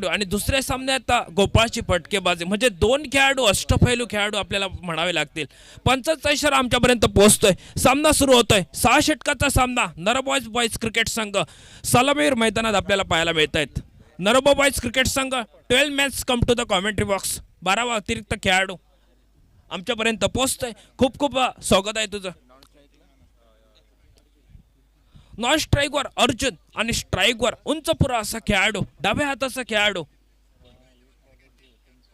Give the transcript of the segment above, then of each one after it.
आणि दुसऱ्या सामन्यात गोपाळची फटकेबाजी म्हणजे दोन खेळाडू अष्टपैलू खेळाडू आपल्याला म्हणावे लागतील. पंचांचा इशारा आमच्यापर्यंत पोहोचतोय. सामना सुरू होतोय. 6 षटकाचा सामना नरबॉयज बॉयज क्रिकेट संघ सलामीर मैदानात आपल्याला पाहायला मिळत आहेत. नरबॉय बॉयज क्रिकेट संघ 12 match come to the commentary box. 12 अतिरिक्त खेळाडू आमच्यापर्यंत पोहोचतोय. खूप खूप स्वागत आहे तुझं. नॉन स्ट्राईकवर अर्जुन आणि स्ट्राईकवर उंचपुरा असा खेळाडू, डाव्या हाताचा खेळाडू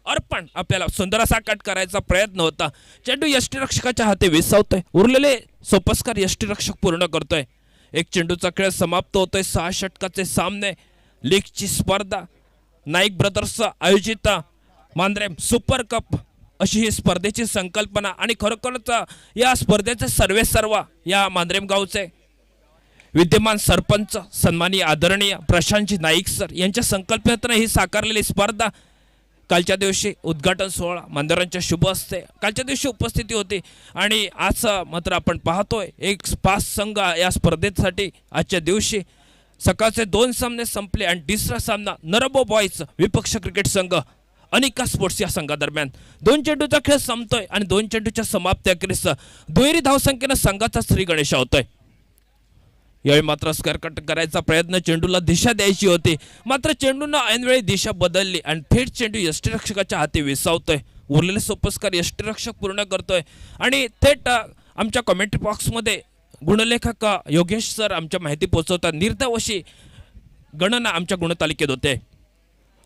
अर्पण आपल्याला सुंदर असा कट करायचा प्रयत्न होता. चेंडू यष्टीरक्षकाच्या हाती विसावतोय. उरलेले सोपस्कार यष्टीरक्षक पूर्ण करतोय. एक चेंडूचा खेळ समाप्त होतोय. 6 षटकाचे सामने लीगची स्पर्धा नाईक ब्रदर्स आयोजित मांद्रेम सुपर कप अशी ही स्पर्धेची संकल्पना आणि खरोखरच या स्पर्धेचे सर्वेसर्वा या मांद्रेम गावचे विद्यमान सरपंच सन्माननीय आदरणीय प्रशांतजी नाईक सर यांच्या संकल्पनेतून ही साकारलेली स्पर्धा कालच्या दिवशी उद्घाटन सोहळा मान्यवरांच्या शुभ हस्ते कालच्या दिवशी उपस्थिती होती. आणि आज मात्र आपण पाहतोय एक 5 संघ या स्पर्धेसाठी आजच्या दिवशी सकाळचे 2 सामने संपले आणि तिसरा सामना नरबो बॉयज विपक्ष क्रिकेट संघ अनिका स्पोर्ट्स या संघादरम्यान 2 चेंडूचा खेळ संपतोय आणि 2 चेंडूच्या समाप्ती अखेरीस दुहेरी धावसंख्येनं संघाचा श्री गणेश होतोय. यावेळी मात्र स्क्वेअर कट करायचा प्रयत्न, चेंडूला दिशा द्यायची होती, मात्र चेंडूनं ऐनवेळी दिशा बदलली आणि थेट चेंडू यष्टीरक्षकाच्या हाती विसावतोय. उरलेले सोपस्कार यष्टीरक्षक पूर्ण करतोय आणि थेट आमच्या कमेंट्री बॉक्समध्ये गुणलेखक योगेश सर आमच्या माहिती पोहोचवतात. निर्धावशी गणना आमच्या गुणतालिकेत होते.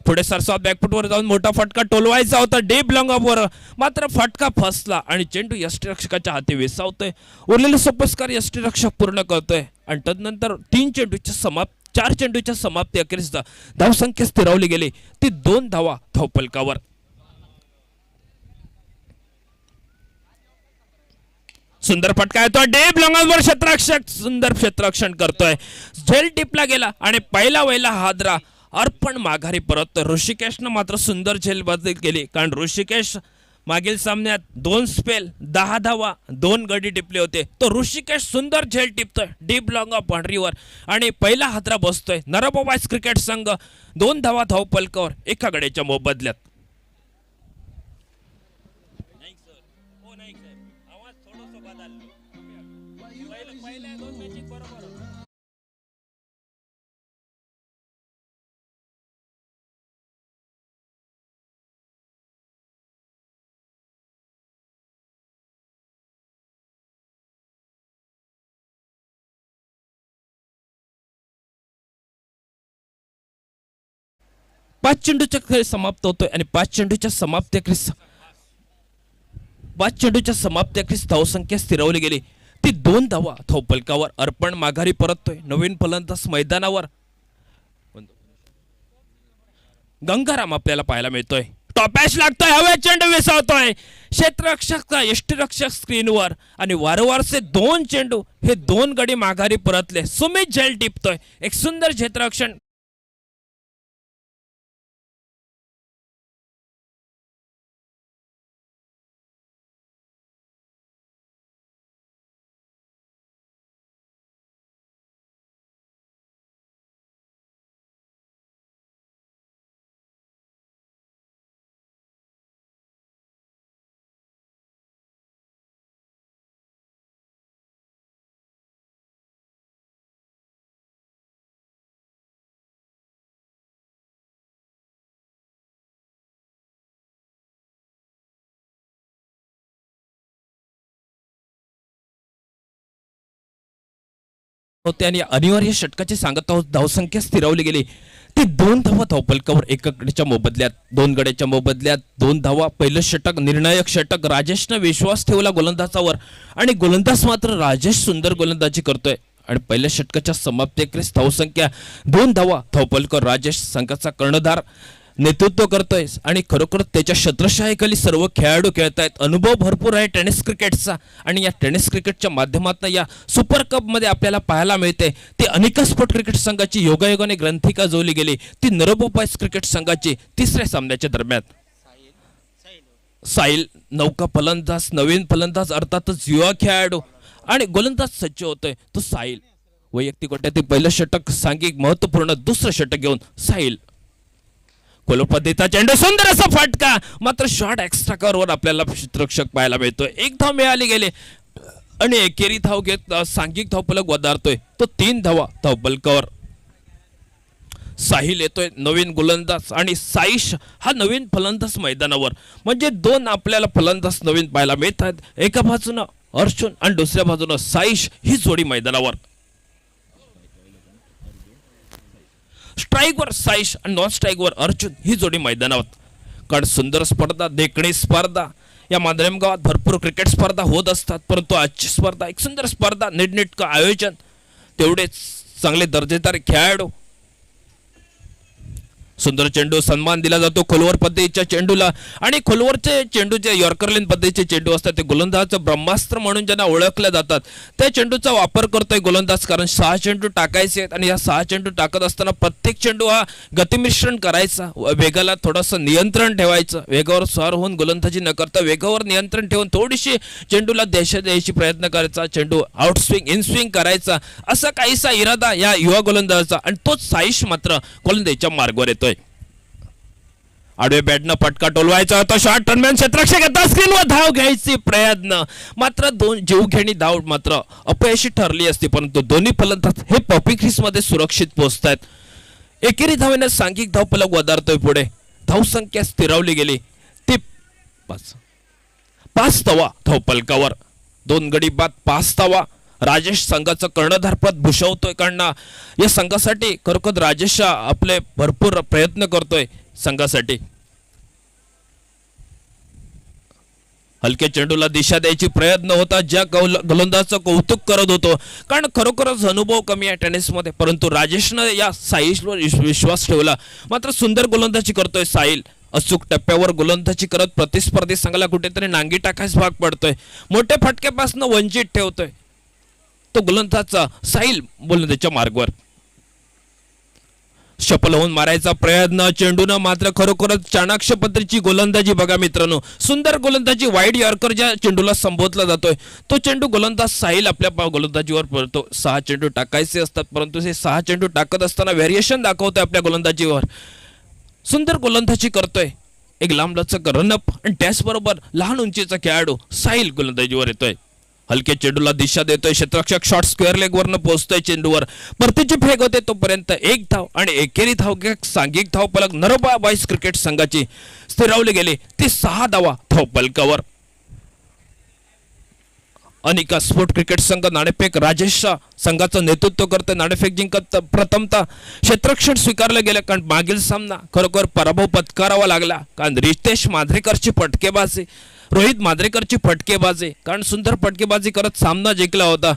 पुढे सरसावत बॅकफुटवर जाऊन मोठा फटका टोलवायचा होता डीप लॉंग ऑफवर, मात्र फटका फसला आणि चेंडू यष्टीरक्षकाच्या हाती विसावतोय. उरलेले सोपस्कार यष्टीरक्षक पूर्ण करतोय आणि तदनंतर 4 चेंडूच्या समाप्ती अखेरीस धावसंख्या स्थिरावली गेली ती 2 धावा धावफलकावर. सुंदर फटका येतो डीप लॉंगवर, क्षेत्ररक्षक सुंदर क्षेत्ररक्षण करतोय. झेल टिपला गेला आणि पहिला वहिला हादरा अर्पण माघारी परत. ऋषिकेशनं मात्र सुंदर झेलबाजी केली कारण ऋषिकेश मागील सामन्यात 2 स्पेल 10 धावा 2 गडी टिपले होते. तो ऋषिकेश सुंदर झेल टिपतोय डीप लॉंग ऑफ बाउंड्रीवर आणि पहिला हादरा बसतोय. नरबो बॉयज क्रिकेट संघ 2 धावा धावफलकावर एका गड्याच्या मोबदल्यात. पाच चेंडूचा खेळ समाप्त होतोय आणि 5 चेंडूच्या समाप्ती धावसंख्या स्थिरावली गेली ती 2 धावा धावफलकावर. अर्पण माघारी परततोय. नवीन फलंदाज मैदानावर गंगाराम आपल्याला पाहायला मिळतोय. टॉपॅश लागतोय, हवे चेंडू विसावतोय. क्षेत्ररक्षक यष्टीरक्षक स्क्रीनवर आणि वारंवारचे 2 चेंडू हे 2 गडी माघारी परतले. सुमित झेल टिपतोय. एक सुंदर क्षेत्ररक्षण होते आणि अनिवार्य षटकाची सांगत आहोत. धावसंख्या स्थिरावली गेली ती 2 धावा धावफलकावर एका गड्याच्या मोबदल्यात. 2 गड्याच्या मोबदल्यात 2 धावा. पहिलं षटक निर्णायक षटक. राजेशनं विश्वास ठेवला गोलंदाजावर आणि गोलंदाज मात्र राजेश सुंदर गोलंदाजी करतोय आणि पहिल्या षटकाच्या समाप्तीखेरीस धावसंख्या 2 धावा धावफलकावर. राजेश संघाचा कर्णधार नेतृत्व करतोय आणि खरोखर त्याच्या छत्रछायेखाली सर्व खेळाडू खेळत आहेत. अनुभव भरपूर आहे टेनिस क्रिकेटचा आणि या टेनिस क्रिकेटच्या माध्यमातून या सुपर कप मध्ये आपल्याला पाहायला मिळते ती अनिका स्पोर्ट क्रिकेट संघाची योगायोगाने ग्रंथिका जोडली गेली ती नरबो बॉयज क्रिकेट संघाची तिसऱ्या सामन्याच्या दरम्यान. साहिल नौका फलंदाज, नवीन फलंदाज अर्थातच युवा खेळाडू आणि गोलंदाज सज्ज होतोय तो साहिल. वैयक्तिक गोट्यातील पहिलं षटक सांघिक महत्वपूर्ण, दुसरं षटक घेऊन साहिल खोल पद्धतीचा चेंडू, सुंदर असा फटका, मात्र शॉट एक्स्ट्रा कव्हरवर आपल्याला क्षेत्ररक्षक पाहायला मिळतोय. एक धाव मिळाली गेली आणि एकेरी धाव घेत सांघिक धावफलक वधारतोय तो 3 धावा धावफलकावर. साहिल येतोय नवीन गोलंदाज आणि साईश हा नवीन फलंदाज मैदानावर. म्हणजे 2 आपल्याला फलंदाज नवीन पाहायला मिळतात. एका बाजूनं अर्जुन आणि दुसऱ्या बाजूनं साईश ही जोडी मैदानावर. स्ट्राईकवर साईश आणि नॉन स्ट्राईकवर अर्जुन ही जोडी मैदानावर. कारण सुंदर स्पर्धा, देखणी स्पर्धा, या मांजरेम गावात भरपूर क्रिकेट स्पर्धा होत असतात, परंतु आजची स्पर्धा एक सुंदर स्पर्धा, नीटनेटकं आयोजन, तेवढेच चांगले दर्जेदार खेळाडू. सुंदर चेंडू, सन्मान दिला जातो खोलवर पद्धतीच्या चेंडूला. आणि खोलवरचे चेंडू जे यॉर्करलाईन पद्धतीचे चेंडू असतात ते गोलंदाजाचं ब्रह्मास्त्र म्हणून ज्यांना ओळखले जातात त्या चेंडूचा वापर करतोय गोलंदाज. कारण 6 चेंडू टाकायचे आहेत आणि या 6 चेंडू टाकत असताना प्रत्येक चेंडू हा गतिमिश्रण करायचा, वेगाला थोडंसं नियंत्रण ठेवायचं, वेगावर स्वार होऊन गोलंदाजी न करता वेगावर नियंत्रण ठेवून थोडीशी चेंडूला देशा द्यायची प्रयत्न करायचा, चेंडू आउट स्विंग इन स्विंग करायचा, असा काहीसा इरादा या युवा गोलंदाजाचा. आणि तोच साईश मात्र गोलंदाजीच्या मार्गावर येतोय. आडवे बॅटनं फटका टोलवायचा होता, शॉट टर्नमॅन क्षेत्ररक्षक येतात स्क्रीनवर, धाव घ्यायची प्रयत्न, मात्र 2 जीवघेणी धाव मात्र अपयशी ठरली असती. परंतु दोन्ही फलंदाज हे पॉपी क्रीज मध्ये सुरक्षित पोहोचतायत. एकेरी धावेने सांघिक धावफलक वधारतोय पुढे. धावसंख्या स्थिरावली गेली ती 5 धावा धावफलकावर. 2 गडी बाद 5 धावा. राजेश संघाचं कर्णधारपद भूषवतोय, कारण या संघासाठी खरोखर राजेश आपले भरपूर प्रयत्न करतोय संघासाठी. हलके चेंडूला दिशा द्यायची प्रयत्न होता, ज्या गोलंदाजाचं कौतुक करत होतो, कारण खरोखरच अनुभव कमी आहे टेनिसमध्ये, परंतु राजेशनं या साहिलवर विश्वास ठेवला. मात्र सुंदर गोलंदाजी करतोय साहिल. अचूक टप्प्यावर गोलंदाजी करत प्रतिस्पर्धी संघाला कुठेतरी नांगी टाकायच भाग पडतोय. मोठ्या फटक्यापासून वंचित ठेवतोय तो गोलंदाजचा साहिल गोलंदाजीच्या मार्गावर. शपल होऊन मारायचा प्रयत्न, चेंडूनं मात्र खरोखरच चाणाक्ष पद्धतीची गोलंदाजी बघा मित्रांनो. सुंदर गोलंदाजी, वाईड यॉर्कर ज्या चेंडूला संबोधला जातोय तो चेंडू गोलंदाज साहिल आपल्या गोलंदाजीवर पडतो. 6 चेंडू टाकायचे असतात, परंतु हे 6 चेंडू टाकत असताना व्हेरिएशन दाखवतोय आपल्या गोलंदाजीवर. सुंदर गोलंदाजी करतोय, एक लांबलचक रनअप आणि त्याचबरोबर लहान उंचीचा खेळाडू साहिल गोलंदाजीवर येतोय. हलके चेंडूला दिशा देतोय क्षेत्ररक्षक, शॉट स्क्वेअर लेग वरनं पोहोचतोय चेंडूवर. परतीची फेक होते तोपर्यंत 1 धाव आणि एकेरी धाव सांघिक धावफलक नरोबा बॉईज क्रिकेट संघाची स्थिरावली गेली ती 6 धावा धावफलकावर. अनिका स्पोर्ट क्रिकेट संघ नाणेफेक राजेश संघाचं नेतृत्व करते. नाणेफेक जिंकत प्रथमतः क्षेत्ररक्षण स्वीकारलं गेलं, कारण मागील सामना खरोखर पराभव पत्करावा लागला, कारण रितेश मांजरेकरची फटकेबाजी, रोहित मांजरेकरची फटकेबाजी, कारण सुंदर फटकेबाजी करत सामना जिंकला होता.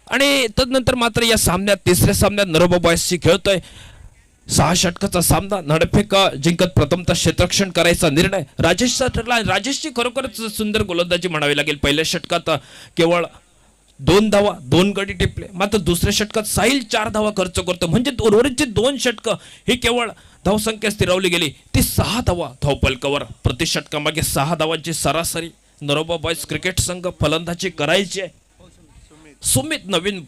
आणि तदनंतर मात्र या सामन्यात तिसऱ्या सामन्यात नरोबा बॉयजशी खेळतोय. 6 षटकाचा सामना, नाणेफेक जिंकत प्रथमतः क्षेत्ररक्षण करायचा निर्णय राजेशचा ठरला. राजेशची खरोखरच सुंदर गोलंदाजी म्हणावी लागेल. पहिल्या षटकात केवळ 2 धावा 2 गडी टिपले, मात्र दुसऱ्या षटकात साहिल 4 धावा खर्च करतो, म्हणजे उर्वरितची 2 षटकं ही केवळ धावसंख्या स्थिरावली गेली ती 6 धावा धावफलकावर. प्रति षटकामागे 6 धावांची सरासरी नरोबा बॉयज क्रिकेट संघ फलंदाजी करायची आहे. सुमित नवीन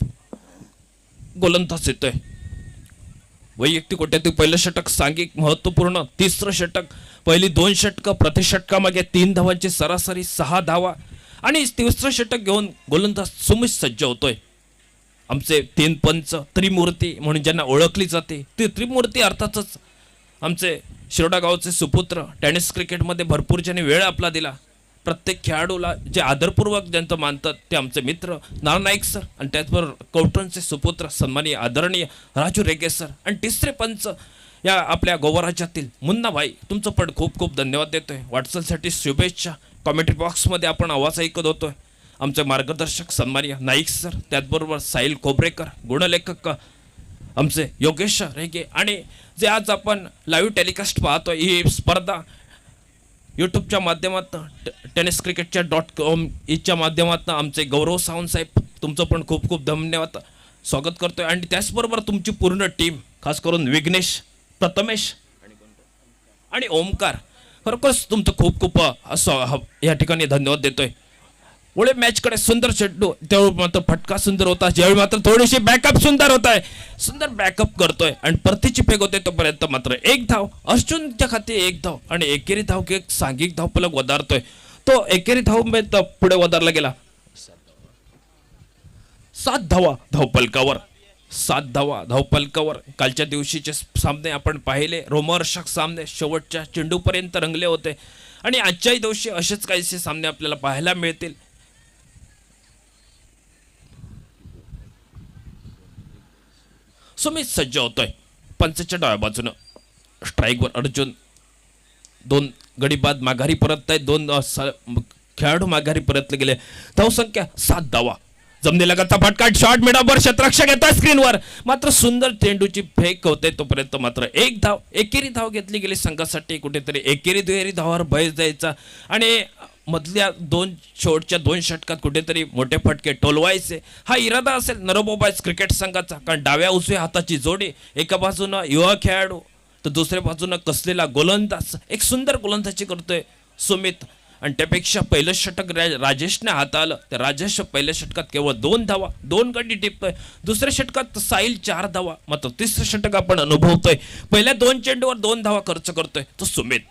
गोलंदाज येतोय. वैयक्तिक कोट्यातील पहिलं षटक सांघिक महत्वपूर्ण, तिसरं षटक, पहिली 2 षटकं प्रति षटकामागे 3 धावांची सरासरी 6 धावा आणि तिसरं षटक घेऊन गोलंदाज सुमित सज्ज होतोय. आमचे 3 पंच, त्रिमूर्ती म्हणून ज्यांना ओळखली जाते, ती त्रिमूर्ती अर्थातच आमचे शिरोडा गावचे सुपुत्र, टेनिस क्रिकेटमध्ये भरपूर ज्यांनी वेळ आपला दिला, प्रत्येक खेळाडूला जे आदरपूर्वक ज्यांचं मानतात ते आमचे मित्र नानायक सर, आणि त्याचबरोबर कौटणचे सुपुत्र सन्माननीय आदरणीय राजू रेगे सर, आणि तिसरे पंच या आपल्या गोवा राज्यातील मुन्नाभाई. तुमचं पण खूप खूप धन्यवाद देतोय. वाटचालसाठी शुभेच्छा. कॉमेंट्री बॉक्समध्ये आपण आवाज ऐकत होतोय. आमचे मार्गदर्शक सन्माननीय नाईक सर, त्याचबरोबर साहिल खोबरेकर, गुणलेखक आमचे योगेश रेगे, आणि जे आज आपण लाईव्ह टेलिकास्ट पाहतोय ही स्पर्धा यूट्यूबच्या माध्यमातून टेनिस क्रिकेटच्या .com च्या माध्यमातून आमचे गौरव सावंत साहेब, तुमचं पण खूप खूप धन्यवाद स्वागत करतोय. आणि त्याचबरोबर तुमची पूर्ण टीम, खास करून विघ्नेश, प्रथमेश आणि ओमकार, खरोखरच तुमचं खूप खूप असं या ठिकाणी धन्यवाद देतोय. पुढे मॅचकडे सुंदर चेंडू, त्यावेळी मात्र फटका सुंदर होता, ज्यावेळी मात्र थोडीशी बॅकअप सुंदर होत आहे, सुंदर बॅकअप करतोय आणि परतीची फेक होते तोपर्यंत मात्र एक धाव, अर्जुनच्या खाती एक धाव आणि एकेरी धाव घेत सांघिक धावफलक वधारतोय. तो एकेरी धाव पुढे वधारला गेला. 7 धावा धावपलकावर, 7 धावा धावपलकावर. कालच्या दिवशीचे सामने आपण पाहिले, रोमहर्षक सामने शेवटच्या चेंडूपर्यंत रंगले होते आणि आजच्याही दिवशी असेच काहीसे सामने आपल्याला पाहायला मिळतील. सुमित सज्ज होतोय पंचच्या डाव्या बाजूनं. स्ट्राईकवर अर्जुन, 2 गडी बाद माघारी परत आहे, खेळाडू माघारी परतले गेले. धावसंख्या 7 धावा. जमनीलगतचा फटका, शॉट मिडावर, क्षेत्ररक्षक येतोय स्क्रीनवर, मात्र सुंदर चेंडूची फेक होते तोपर्यंत मात्र एक धाव. एकेरी धाव घेतली गेली संघासाठी. कुठेतरी एकेरी दुहेरी धावावर भय जायचा आणि मधल्या शेवटच्या 2 षटकात कुठेतरी मोठे फटके टोलवायचे हा इरादा असेल नरोबोबाईज क्रिकेट संघाचा. कारण डाव्या उजव्या हाताची जोडी, एका बाजूनं युवा खेळाडू तर दुसऱ्या बाजूनं कसलेला गोलंदाज, एक सुंदर गोलंदाजी करतोय सुमित. आणि त्यापेक्षा पहिलं षटक राजेशने हाताळलं. त्या राजेश पहिल्या षटकात केवळ 2 धावा, 2 गडी टिपतोय. दुसऱ्या षटकात साईल 4 धावा, मात्र तिसरं षटक आपण अनुभवतोय पहिल्या 2 चेंडूवर 2 धावा खर्च करतोय तो सुमित.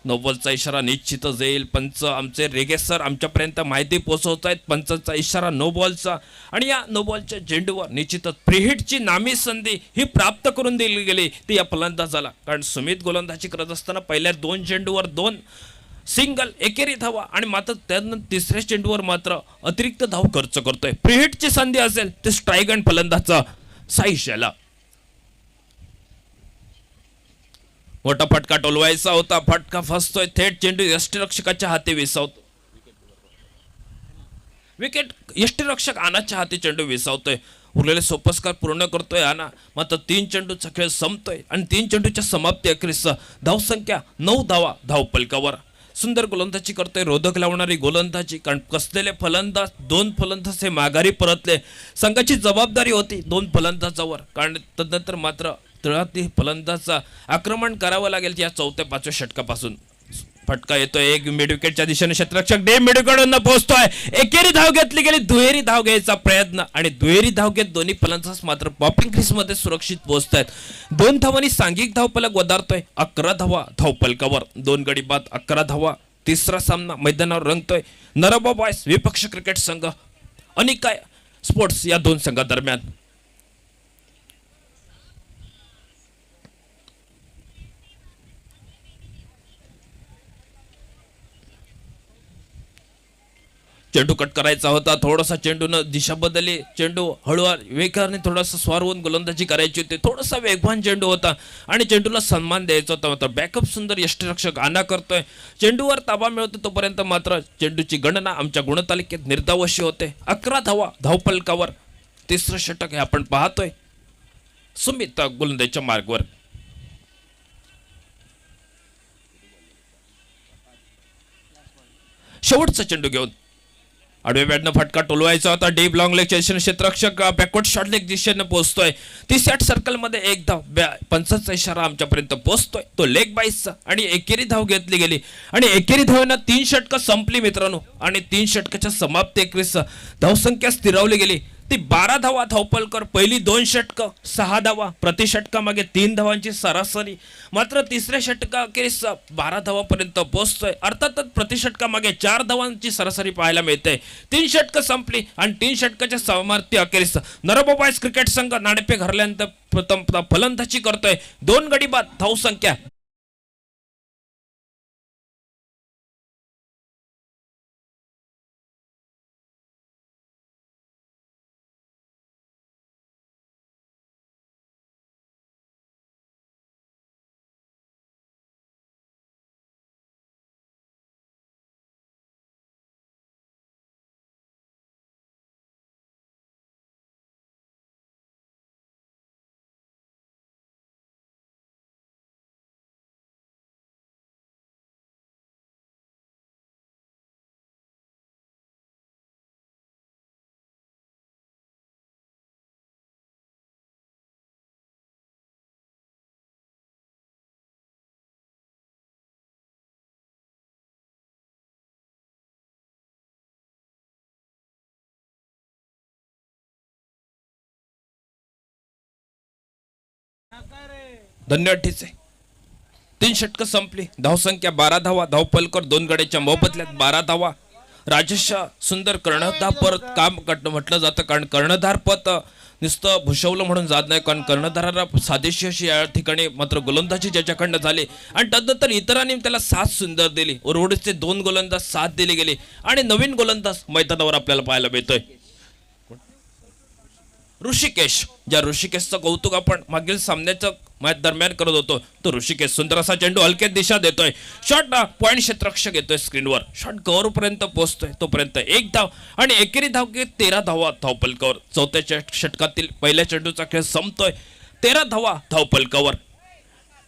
90चा इशारा निश्चितच येईल. पंच आमचे रेगे सर आमच्यापर्यंत माहिती पोहोचवत आहेत. पंचांचा इशारा नो बॉलचा आणि या नो बॉलच्या चेंडूवर निश्चितच प्रीहिटची नामी संधी ही प्राप्त करून दिली गेली ती या फलंदाजाला. कारण सुमित गोलंदाजी करत असताना पहिल्या 2 चेंडूवर 2 सिंगल एकेरी धावा आणि मात्र त्यानंतर तिसऱ्या चेंडूवर मात्र अतिरिक्त धाव खर्च करतोय. प्रीहिटची संधी असेल ते स्ट्राईक अँड फलंदाजचा साईश याला. मोठा फटका टोलवायचा होता, फटका फसतोय, थेट चेंडू यष्टीरक्षकाच्या हाती विसावतो. विकेट यष्टीरक्षक आनाच्या हाती चेंडू विसावतोय. उरलेले सोपस्कार पूर्ण करतोय आना, मात्र 3 चेंडूचा खेळ संपतोय आणि 3 चेंडूच्या समाप्ती अखेरीस धावसंख्या 9 धावा धावपलकावर. सुंदर गोलंदाजी करतोय, रोधक लावणारी गोलंदाजी. कारण कसलेले फलंदाज, 2 फलंदाज हे माघारी परतले. संघाची जबाबदारी होती 2 फलंदाजावर, कारण तदनंतर मात्र तळातील फलंदाजाचा आक्रमण करावं लागेल या 4थ्या-5व्या षटकापासून. फटका येतोय एक मिड विकेटच्या दिशेने, क्षेत्ररक्षक डे मिडकडून पोहोचतोय. एकेरी धाव घेतली गेली, दुहेरी धाव घ्यायचा प्रयत्न आणि दुहेरी धाव घेत दोन्ही फलंदाज मात्र पॉपिंग क्रीजमध्ये सुरक्षित पोहोचतायत. 2 धावांनी सांघिक धावफलक वधारतोय 11 धावा धावपलकावर. 2 गडी बाद 11 धावा. तिसरा सामना मैदानावर रंगतोय. नरोबा बॉयज विपक्ष क्रिकेट संघ आणि काय स्पोर्ट्स या 2 संघादरम्यान. चेंडू कट करायचा होता, थोडासा चेंडूनं दिशा बदलली, चेंडू हळूवार वेगाने थोडासा स्वारवून गोलंदाजी करायची होती. थोडासा वेगवान चेंडू होता आणि चेंडूला सन्मान द्यायचा होता, मात्र बॅकअप सुंदर यष्टीरक्षक आना करतोय. चेंडूवर ताबा मिळतो तोपर्यंत मात्र चेंडूची गणना आमच्या गुणतालिकेत निर्धावशी होते. 11 धावा धावपलकावर. तिसरं षटक हे आपण पाहतोय. सुमित गोलंदाजीच्या मार्गवर. शेवटचा चेंडू घेऊन आडव्या बॅटनं फटका टोलवायचा होता. डीप लॉंग लेग क्षेत्ररक्षक बॅकवर्ड शॉर्ट लेग दिशेने पोहोचतोय. 30 सर्कलमध्ये एक धाव. पंचांचा इशारा आमच्यापर्यंत पोहोचतोय तो लेग बाईसचा आणि एकेरी धाव घेतली गेली आणि एकेरी धावेनं 3 षटकं संपली मित्रांनो आणि 3 षटकाच्या समाप्ती 21 धावसंख्या स्थिरावली गेली ती 12 धावा धावपलकर. पहिली 2 षटकं 6 धावा, प्रति षटकामागे 3 धावांची सरासरी. मात्र तिसऱ्या षटका अखेरीस 12 धावापर्यंत पोहोचतोय. अर्थातच प्रति षटकामागे 4 धावांची सरासरी पाहायला मिळते. 3 षटकं संपली आणि 3 षटकाच्या समाप्ती अखेरीस नरोबा बॉयज क्रिकेट संघ नाणेफेक हरल्यानंतर प्रथम फलंदाजी करतोय. 2 गडी बाद धावसंख्या धन्य अठ्ठीचे 3 षटकं संपली. धावसंख्या 12 धावा. धावपलकर 2 गड्याच्या मोबदल्यात 12 धावा. राजेश सुंदर कर्णधार परत काम म्हटलं जातं, कारण कर्णधार पद नुसतं भूषवलं म्हणून जात नाही, कारण कर्णधाराला साधेशी अशी या ठिकाणी मात्र गोलंदाजी ज्याच्याकडनं झाली आणि तदनंतर इतरांनी त्याला साथ सुंदर दिली. उर्वरितचे 2 गोलंदाज साथ दिले गेले आणि नवीन गोलंदाज मैदानावर आपल्याला पाहायला मिळतोय ऋषिकेश. ज्या ऋषिकेशचं कौतुक आपण मागील सामन्याच्या मॅच दरम्यान करत होतो, तो ऋषिकेश सुंदर असा चेंडू हलक्यात दिशा देतोय. शॉट पॉइंट क्षेत्ररक्षक येतोय स्क्रीनवर. शॉट कव्हर पर्यंत पोहोचतोय, तोपर्यंत 1 धाव आणि एकेरी धाव घेत 13 धावा धावपलकावर. चौथ्या षटकातील पहिल्या चेंडूचा खेळ संपतोय. 13 धावा धावपलकावर,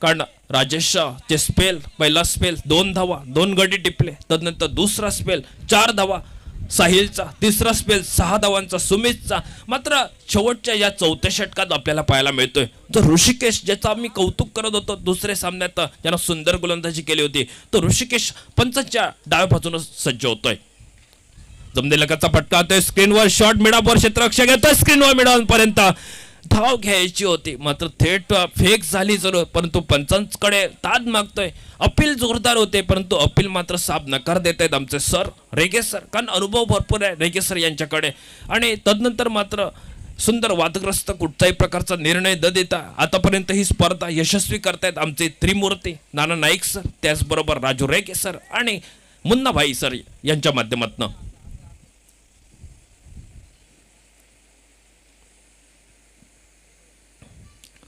कारण राजेश चे स्पेल, पहिला स्पेल 2 धावा 2 गडी टिपले. तदनंतर दुसरा स्पेल 4 धावा साहिलचा, तिसरा स्पेल 6 धावांचा सुमितचा. मात्र शेवटच्या या चौथ्या षटकात आपल्याला पाहायला मिळतोय जो ऋषिकेश, ज्याचा आम्ही कौतुक करत होतो दुसऱ्या सामन्यात ज्यानं सुंदर गोलंदाजी केली होती, तो ऋषिकेश पंचाच्या डाव्या बाजूने सज्ज होतोय. जमने लगाचा फटका होतोय स्क्रीनवर. शॉट मिडावर क्षेत्ररक्षक येतोय स्क्रीनवर मिडापर्यंत. धाव घ्यायची होती मात्र थेट फेक झाली जरूर, परंतु पंचांकडे ताज मागतोय. अपील जोरदार होते परंतु अपील मात्र साफ नकार देत आहेत आमचे सर रेगे सर, कारण अनुभव भरपूर आहे रेगे सर यांच्याकडे. आणि तदनंतर मात्र सुंदर वादग्रस्त कुठचाही प्रकारचा निर्णय न देता आतापर्यंत ही स्पर्धा यशस्वी करतायत आमचे त्रिमूर्ती नाना नाईक सर, त्याचबरोबर राजू रेगे सर आणि मुन्नाभाई सर यांच्या माध्यमातून.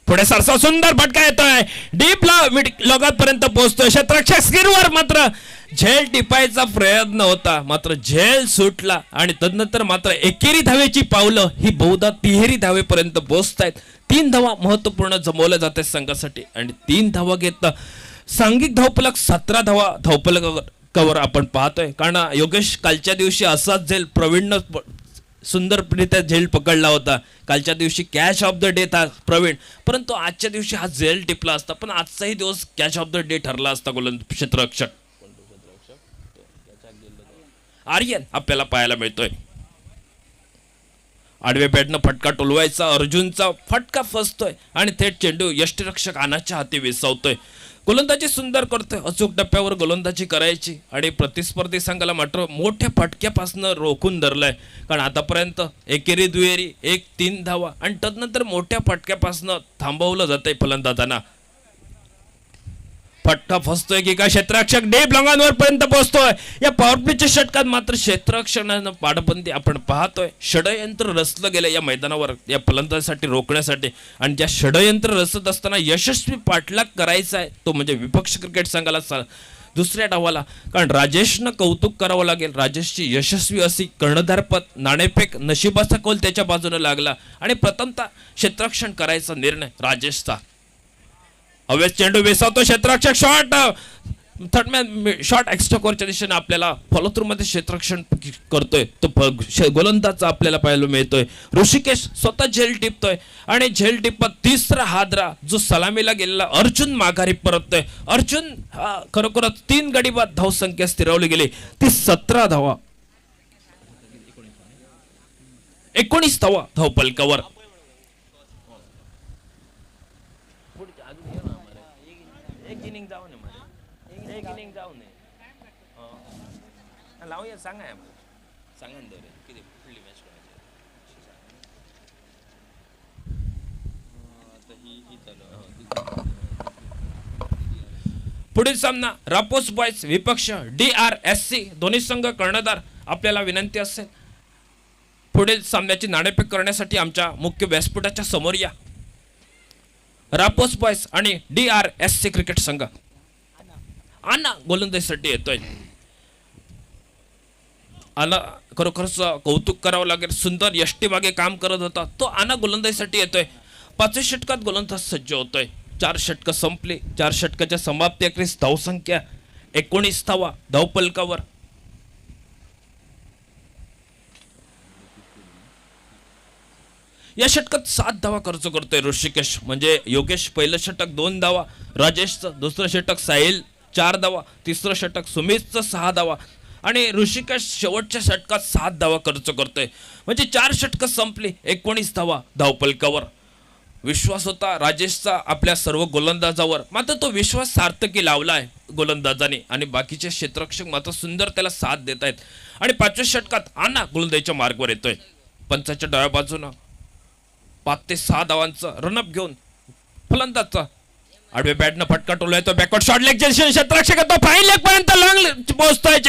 पुढे सरसा सुंदर फटका येतोय, डीप लोगात पर्यंत पोहोचतोय. क्षेत्ररक्षक स्क्रीनवर मात्र झेल टिपायचा प्रयत्न होता, मात्र झेल सुटला आणि तदनंतर मात्र एकेरी धावेची पावलं ही बहुधा तिहेरी धावेपर्यंत पोहोचतायत. 3 धावा महत्वपूर्ण जमवल्या जातात संघासाठी आणि 3 धावा घेत सांघिक धावपलक 17 धावा धावपलकावर आपण पाहतोय. कारण योगेश कालच्या दिवशी असाच झेल प्रवीण सुंदररित्या झेल पकडला होता. कालच्या दिवशी कॅच ऑफ द डे था प्रवीण, परंतु आजच्या दिवशी हा झेल टिपला असता, पण आजचाही दिवस कॅच ऑफ द डे ठरला असता. क्षेत्ररक्षक आर्यन आपल्याला पाहायला मिळतोय. आडवे बॅटनं फटका टोलवायचा, अर्जुनचा फटका फसतोय आणि थेट चेंडू यष्टीरक्षक आनाच्या हाती विसावतोय. गोलंदाजी सुंदर करतोय, अचूक टप्प्यावर गोलंदाजी करायची आणि प्रतिस्पर्धी संघाला मात्र मोठ्या फटक्यापासून रोखून धरलंय. कारण आतापर्यंत एकेरी दुहेरी 1-3 धावा आणि तदनंतर मोठ्या फटक्यापासून थांबवलं जातंय फलंदाजांना. फटका फसतोय की काय, क्षेत्ररक्षक डीप लॉंगांवर पर्यंत पोहोचतोय. या पॉवरप्लेच्या षटकात मात्र क्षेत्ररक्षणानं पाडबंदी आपण पाहतोय. षडयंत्र रचलं गेलं या मैदानावर या फलंदाजासाठी रोखण्यासाठी, आणि ज्या षडयंत्र रचत असताना यशस्वी पाठलाग करायचा आहे तो म्हणजे विपक्ष क्रिकेट संघाला दुसऱ्या डावाला. कारण राजेशनं कौतुक करावं लागेल, राजेशची यशस्वी अशी कर्णधारपद नाणेफेक नशिबाचा कौल त्याच्या बाजूने लागला आणि प्रथमतः क्षेत्ररक्षण करायचा निर्णय राजेशचा. हवेत चेंडू विसावतो क्षेत्ररक्षक. शॉट थर्डमॅन शॉट एक्स्ट्रा कोरच्या दिशेने आपल्याला फॉलो थ्रू मध्ये क्षेत्ररक्षण करतोय तो गोलंदाज आपल्याला पाहायला मिळतोय. ऋषिकेश स्वतः झेल टिपतोय आणि झेल टिपत तिसरा हादरा जो सलामीला गेलेला अर्जुन माघारी परततोय. अर्जुन खरोखरच 3 गडी बाद धावसंख्या स्थिरवली गेली, ती 17 धावा 19 धावा धावपलकावर. पुढील सामना रापोस बॉयज विपक्ष DRSC, दोन्ही संघ कर्णधार. आपल्याला विनंती असेल पुढील सामन्याची नाणेफेक करण्यासाठी आमच्या मुख्य व्यासपीठाच्या समोर या. रापोस बॉयज आणि DRSC क्रिकेट संघ. आना गोलंदाजीसाठी येतोय. आना खरोखरच कौतुक करावं लागेल, सुंदर यष्टीमागे काम करत होता तो आना गोलंदाजीसाठी येतोय. 5 षटकात गोलंदाज सज्ज होतोय. 4 षटकं संपली. 4 षटकाच्या समाप्ती अखेरीस धावसंख्या 19 धावा धावपलकावर. या षटकात 7 धावा खर्च करतोय ऋषिकेश, म्हणजे योगेश पहिलं षटक 2 धावा, राजेशचं दुसरं षटक, साहिल 4 धावा, तिसरं षटक सुमितचं 6 धावा आणि ऋषिकेश शेवटच्या षटकात 7 धावा खर्च करतोय. म्हणजे 4 षटकं संपली 19 धावा धावपलकावर. विश्वास होता राजेशचा आपल्या सर्व गोलंदाजावर, मात्र तो विश्वास सार्थकी लावलाय गोलंदाजाने आणि बाकीचे क्षेत्ररक्षक मात्र सुंदर त्याला साथ देत आहेत. आणि 5व्या षटकात आना गोलंदाजीच्या मार्गावर येतोय. पंचाच्या डाव्या बाजूनं 5 ते 6 धावांचं रनअप घेऊन फलंदाजचा आडवे बॅटनं फटका टोललाय. तो बॅकवर्ड शॉट लेग क्षेत्ररक्षक तो फाईन लेग पर्यंत लॉंग पोहोचतोय.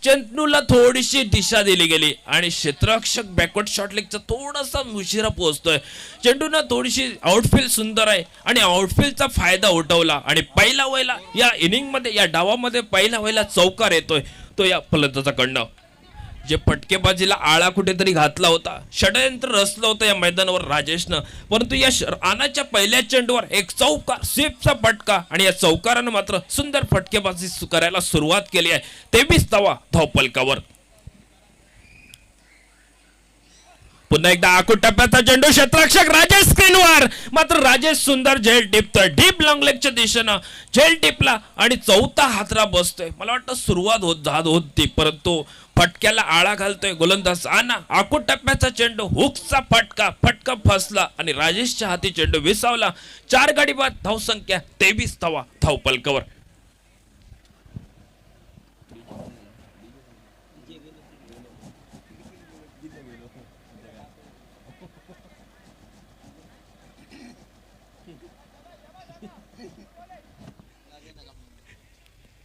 चेंडूला थोडीशी दिशा दिली गेली आणि क्षेत्ररक्षक बॅकवर्ड शॉट लेगचा थोडासा उशिरा पोहोचतोय. चेंडूना थोडीशी आउटफील्ड सुंदर आहे आणि आउटफील्डचा फायदा उठवला आणि पहिला वयला या इनिंग मध्ये या डावामध्ये पहिला वयला चौकार येतोय तो या फलंदाजाकडनं. जे फटकेबाजीला आळा कुठेतरी घातला होता, षडयंत्र रचलं होतं या मैदानावर राजेशनं, परंतु या आनाच्या पहिल्या चेंडूवर एक चौकार स्वीपचा फटका आणि या चौकारानं मात्र सुंदर फटकेबाजी करायला सुरुवात केली आहे. 23 धावा धावफलकावर. पुन्हा एकदा आखूड टप्प्याचा चेंडू क्षेत्ररक्षक राजेश स्क्रीनवर, मात्र राजेश सुंदर झेल टिपतोय डीप लॉंग लेगच्या दिशेनं. झेल टिपला आणि चौथा हातरा बसतोय. मला वाटतं सुरुवात होती परंतु फटक्याला आळा घालतोय गोलंदाज आना. आखूड टप्प्याचा चेंडू हुकचा फटका फसला आणि राजेशच्या हाती चेंडू विसावला. 4 गडी बाद धावसंख्या 23 धावा धावफलकावर.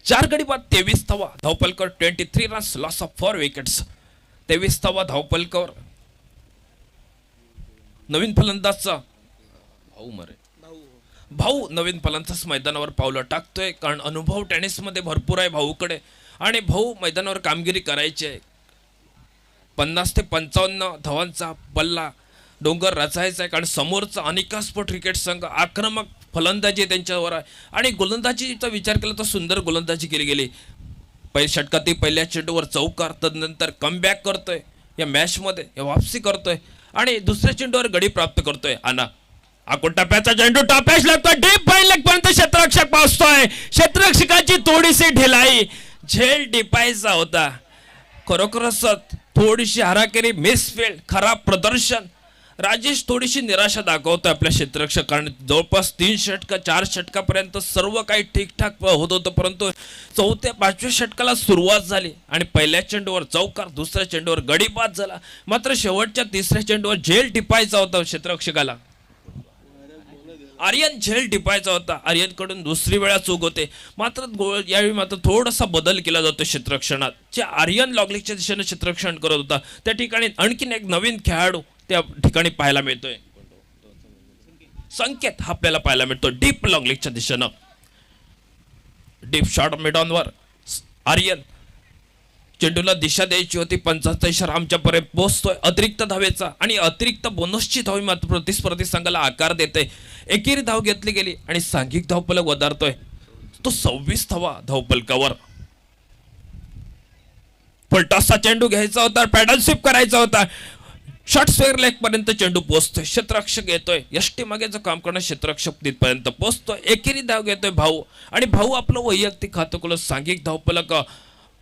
चार गडी बाद 23 धावा धावफलकावर. 23 रन्स लॉस ऑफ 4 विकेट्स. 23 धावा धावफलकावर. नवीन फलंदाजचा भाऊ नवीन फलंदाज मैदानावर पावलं टाकतोय, कारण अनुभव टेनिस मध्ये भरपूर आहे भाऊकडे आणि भाऊ मैदानावर कामगिरी करायची आहे. 50 ते 55 धावांचा पल्ला डोंगर रचायचा आहे, कारण समोरचा अनिका स्पोर्ट क्रिकेट संघ आक्रमक फलंदाजी त्यांच्यावर आहे आणि गोलंदाजीचा विचार केला तर सुंदर गोलंदाजी केली गेली. पहिल्या षटकातील पहिल्या चेंडूवर चौकार, तदनंतर कमबॅक करतोय या मॅच मध्ये, वापसी करतोय आणि दुसऱ्या चेंडूवर गडी प्राप्त करतोय आना. आखूड टप्प्याचा चेंडू टॉपॅश लागतोय, डीप फाईन लेग पर्यंत क्षेत्ररक्षक पोहोचतोय. क्षेत्ररक्षकाची थोडीशी ढिलाई, झेल टिपायचा होता. खरोखरच थोडीशी हाराकिरी, मिसफील्ड, खराब प्रदर्शन. राजेश थोडीशी निराशा दाखवतोय आपल्या क्षेत्ररक्षक, कारण जवळपास 3 षटक 4 षटकापर्यंत सर्व काही ठीकठाक होत होतं, परंतु 4थ्या-5व्या षटकाला सुरुवात झाली आणि पहिल्या चेंडूवर चौकार, दुसऱ्या चेंडूवर गडी बाद झाला, मात्र शेवटच्या तिसऱ्या चेंडूवर झेल टिपायचा होता क्षेत्ररक्षकाला. आर्यन झेल टिपायचा होता. आर्यन कडून दुसरी वेळा चूक होते, मात्र यावेळी मात्र थोडासा बदल केला जातो क्षेत्ररक्षणात. जे आर्यन लॉगलेगच्या दिशेने क्षेत्ररक्षण करत होता त्या ठिकाणी आणखीन एक नवीन खेळाडू त्या ठिकाणी पाहायला मिळतोय. संकेत आपल्याला पाहायला मिळतो डीप लॉंग लेगच्या दिशेनं. डीप शॉट मिडॉनवर आर्यन. चेंडूला दिशा द्यायची होती, पंचाचा इशारा आमच्यापर्यंत पोहोचतोय अतिरिक्त धावेचा आणि अतिरिक्त बोनसची धाव मात्र प्रतिस्पर्धी संघाला आकार देते. एकेरी धाव घेतली गेली आणि सांघिक धावफलक वधारतोय तो 26 धावा धावफलकावर. फलटॉसचा चेंडू घ्यायचा होता, पॅडल स्वीप करायचा होता, शॉर्ट स्क्वेअर लेग पर्यंत चेंडू पोहोचतोय. क्षेत्ररक्षक येतोय, यष्टी मागेचं काम करणं क्षेत्ररक्षक तिथपर्यंत पोहोचतोय. एकेरी धाव घेतोय भाऊ आणि भाऊ आपलं वैयक्तिक खातं सांघिक धावफलक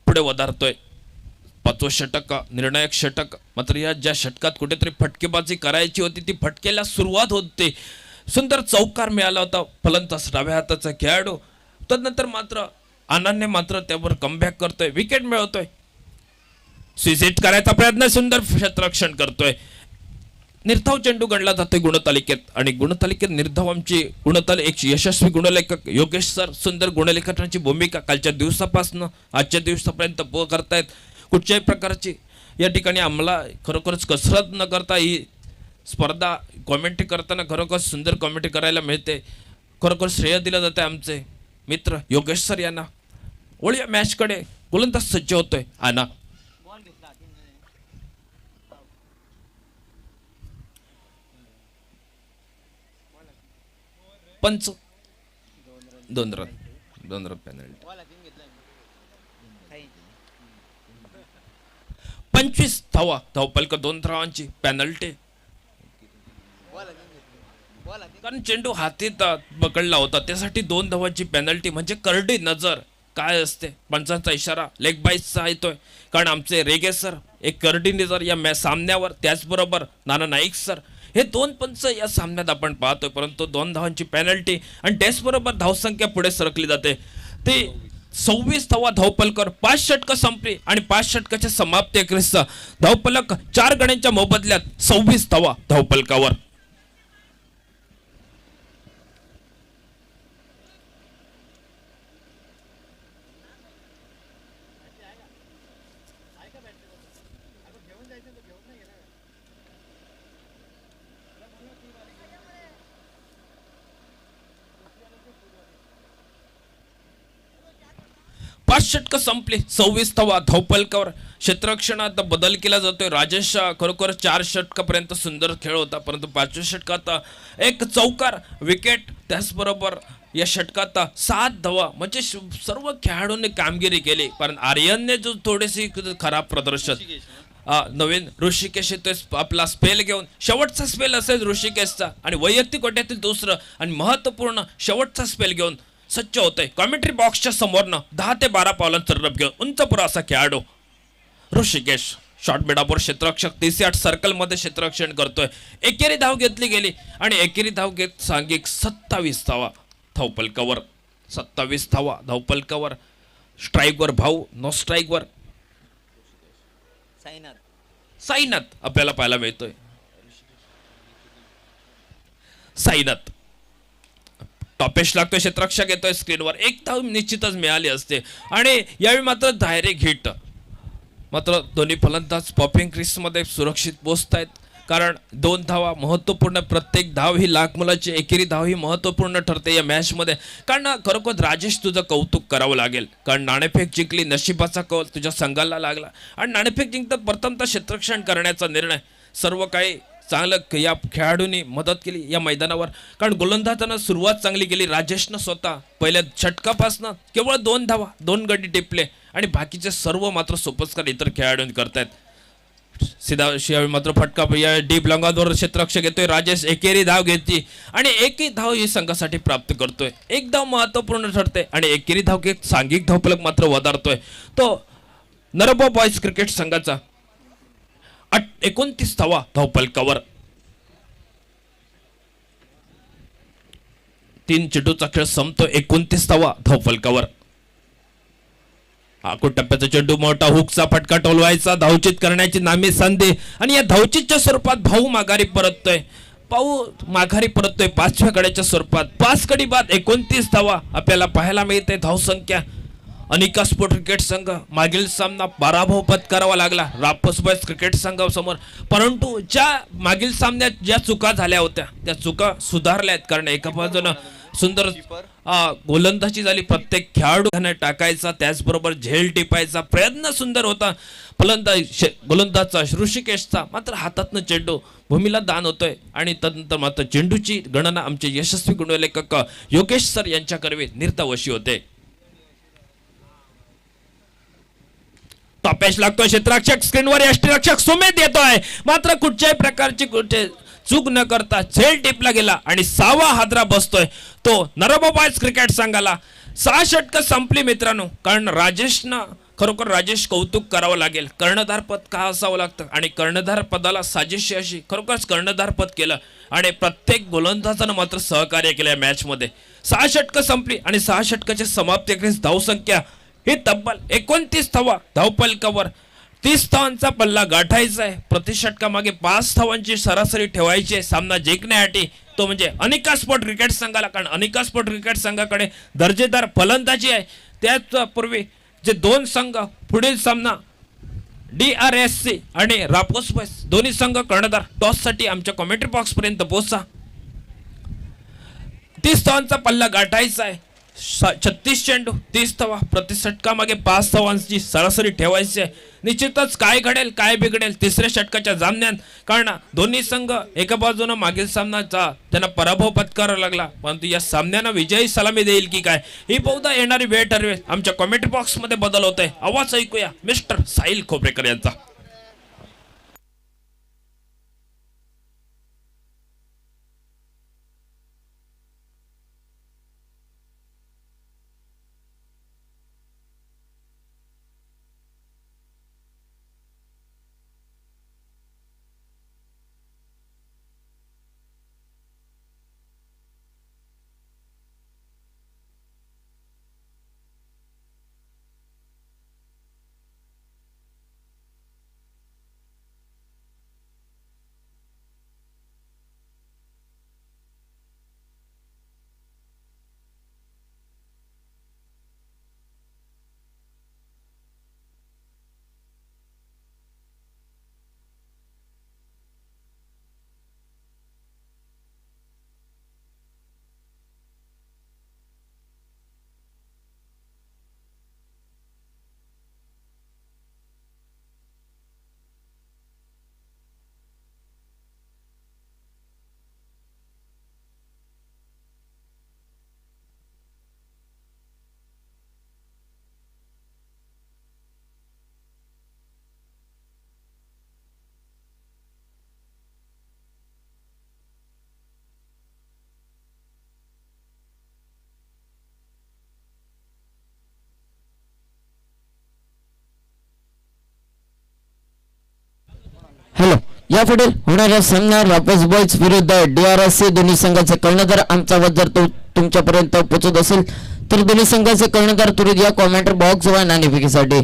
पुढे वधारतोय. 5वं षटक निर्णायक षटक, मात्र या ज्या षटकात कुठेतरी फटकेबाजी करायची होती ती फटकेला सुरुवात होते. सुंदर चौकार मिळाला होता फलंदाज डाव्या हाताचा खेळाडू. तदनंतर मात्र आनंदने मात्र त्यावर कमबॅक करतोय, विकेट मिळवतोय, स्वीट करायचा प्रयत्न सुंदर क्षेत्ररक्षण करतोय. निर्धाव चेंडू गणला जातोय गुणतालिकेत आणि गुणतालिकेत निर्धाव आमची एक यशस्वी गुणलेखक योगेश सर सुंदर गुणलेखनाची भूमिका कालच्या दिवसापासून आजच्या दिवसापर्यंत करतायत. कुठच्याही प्रकारची या ठिकाणी आम्हाला खरोखरच कसरत न करता ही स्पर्धा कॉमेंट्री करताना खरोखर सुंदर कॉमेंट्री करायला मिळते. खरोखर श्रेय दिलं जाते आमचे मित्र योगेश सर यांना. वळूया मॅचकडे. गोलंदाज सज्ज होतोय आना. पंच 2 रन पेनल्टी. 25 धावा धावफलक 2 धावांची पेनल्टी, कारण चेंडू हातीत पकडला होता त्यासाठी 2 धावांची पेनल्टी म्हणजे करडी नजर काय असते. पंचांचा इशारा लेग बाईसचा येतोय, कारण आमचे रेगे सर एक करडी नजर या सामन्यावर, त्याचबरोबर नाना नाईक सर हे दोन पंच या सामन्यात आपण पाहतोय, परंतु 2 धावांची पेनल्टी आणि त्याचबरोबर धावसंख्या पुढे सरकली जाते. ती 26 धावा धावपलकर, 5 षटकं संपली आणि 5 षटकाच्या समाप्ती अखेरीसचा धावपलक 4 गड्यांच्या मोबदल्यात 26 धावा धावपलकावर. पाच षटकं संपली, 26 धावा धावपलकावर. क्षेत्ररक्षणात बदल केला जातोय. राजेश खरोखर 4 षटकापर्यंत सुंदर खेळ होता, परंतु 5व्या षटकात एक चौकार विकेट, त्याचबरोबर या षटकात 7 धावा, म्हणजे सर्व खेळाडूंनी कामगिरी केली. कारण आर्यनने जो थोडीशी खराब प्रदर्शन, नवीन ऋषिकेश येतोय आपला स्पेल घेऊन. शेवटचा स्पेल असेल ऋषिकेशचा आणि वैयक्तिक कोट्यातील दुसरं आणि महत्वपूर्ण शेवटचा स्पेल घेऊन सज्ज होतोय. कॉमेंट्री बॉक्सच्या समोरनं 10 ते 12 पावलांचं रब घेऊन उंचपुरा असा खेळाडू ऋषिकेश शॉर्ट मिडापूर क्षेत्ररक्षक 38 सर्कल मध्ये क्षेत्ररक्षण करतोय. एकेरी धाव घेतली गेली आणि एकेरी धाव घेत सांघिक 27 धावा धावपलकावर. 27 धावा धावपलकावर. स्ट्राईकवर भाऊ, नो स्ट्राईकवर साईनाथ आपल्याला पाहायला मिळतोय. साईनाथ टॉपेश लागतोय, क्षेत्ररक्षक येतोय स्क्रीनवर. एक धाव निश्चितच मिळाली असते आणि यावेळी मात्र डायरेक्ट हिट. मात्र दोन्ही फलंदाज पॉपिंग क्रीजमध्ये सुरक्षित पोहोचतायत, कारण 2 धावा महत्त्वपूर्ण. प्रत्येक धाव ही लाख मुलाची, एकेरी धाव ही महत्त्वपूर्ण ठरते या मॅचमध्ये. कारण खरोखर राजेश तुझं कौतुक करावं लागेल, कारण नाणेफेक जिंकली, नशिबाचा कौल तुझ्या संघाला लागला आणि नाणेफेक जिंकतात प्रथमतः क्षेत्ररक्षण करण्याचा निर्णय. सर्व काही चांगलं या खेळाडूंनी मदत केली या मैदानावर, कारण गोलंदाजानं सुरुवात चांगली केली. राजेशनं स्वतः पहिल्या षटकापासनं केवळ 2 धावा, 2 गडी टिपले आणि बाकीचे सर्व मात्र सोपस्कार इतर खेळाडूंनी करतायत. सीधा शिवाय मात्र फटका या डीप लंगावर क्षेत्ररक्षक येतोय. राजेश एकेरी धाव घेतली आणि एकही धाव ही संघासाठी प्राप्त करतोय. एक धाव महत्त्वपूर्ण ठरते आणि एकेरी धाव घेत सांघिक धावफलक मात्र वधारतोय तो नरबो बॉयज क्रिकेट संघाचा. 29 धावा धावपलकावर. 3 चेंडूचा खेळ संपतो. 29 धावा धावपलकावर. आखूड टप्प्याचा चेंडू, मोठा हुकचा फटका टोलवायचा, धावचित करण्याची नामी संधी आणि या धावचितच्या स्वरूपात भाऊ माघारी परततोय. भाऊ माघारी परततोय 5व्या गड्याच्या स्वरूपात. 5 गडी बाद 29 धावा आपल्याला पाहायला मिळते. धावसंख्या अनिका स्पोर्ट क्रिकेट संघ मागील सामना पराभव पत्करावा लागला रापस बॉयज क्रिकेट संघासमोर, परंतु ज्या मागील सामन्यात ज्या चुका झाल्या होत्या त्या चुका सुधारल्या आहेत. कारण एका बाजूनं सुंदर गोलंदाजी झाली, प्रत्येक खेळाडू टाकायचा, त्याचबरोबर झेल टिपायचा प्रयत्न सुंदर होता फलंदाज गोलंदाजचा ऋषिकेशचा. मात्र हातातनं चेंडू भूमीला दान होतोय आणि तदनंतर मात्र चेंडूची गणना आमचे यशस्वी गुणलेखक योगेश सर यांच्याकरवी निर्तावशी होते. टॉपेश लागतोय, क्षेत्ररक्षक स्क्रीनवर यष्टीरक्षक सुमेध येतोय, मात्र कुठच्याही प्रकारची कुठे चूक न करता झेल टिपला गेला आणि 6वा हादरा बसतोय तो नरबो बॉयज क्रिकेट संघाला. 6 षटकं संपली मित्रांनो, कारण राजेशनं खरोखर राजेश कौतुक करावं लागेल. कर्णधार पद का असावं लागतं आणि कर्णधार पदाला साजेशी अशी खरोखरच कर्णधार पद केलं आणि प्रत्येक गोलंदाजानं मात्र सहकार्य केलं या मॅचमध्ये. 6 षटकं संपली आणि 6 षटकाच्या समाप्तीखेरीज धावसंख्या ही तब्बल 29 धावा धावपलकावर. 30 धावांचा पल्ला गाठायचा आहे. प्रति षटकामागे 5 धावांची सरासरी ठेवायची आहे सामना जिंकण्यासाठी, तो म्हणजे अनिका स्पोर्ट क्रिकेट संघाला. कारण अनिका स्पोर्ट क्रिकेट संघाकडे दर्जेदार फलंदाजी आहे. त्याचपूर्वी जे 2 संघ पुढील सामना DRSC आणि रापोस बॉयज दोन्ही संघ कर्णधार टॉससाठी आमच्या कॉमेंट्री बॉक्स पर्यंत पोहोचा. 30 धावांचा पल्ला गाठायचा आहे. 36 चेंडू 30 धावा, प्रति षटकामागे 5 धावांची सरासरी ठेवायची आहे. निश्चितच काय घडेल काय बिघडेल तिसऱ्या षटकाच्या सामन्यात, कारण दोन्ही संघ एका बाजूने मागील सामन्याचा त्यांना पराभव पत्करावा लागला, परंतु या सामन्यानं विजयी सलामी देईल की काय ही बहुधा येणारी वेळ ठरवेल. आमच्या कॉमेंट्री बॉक्स मध्ये बदल होत आहे. आवाज ऐकूया मिस्टर साहिल खोपरेकर यांचा. यापुढे होणारा सामना रापस बॉयज विरुद्ध DRC दोन्ही संघाचे कर्णधार आमचा आवाज जर तो तुमच्यापर्यंत पोहोचत असेल तर दोन्ही संघाचे कर्णधार त्वरित या कॉमेंट बॉक्स वर नाणेफेकीसाठी.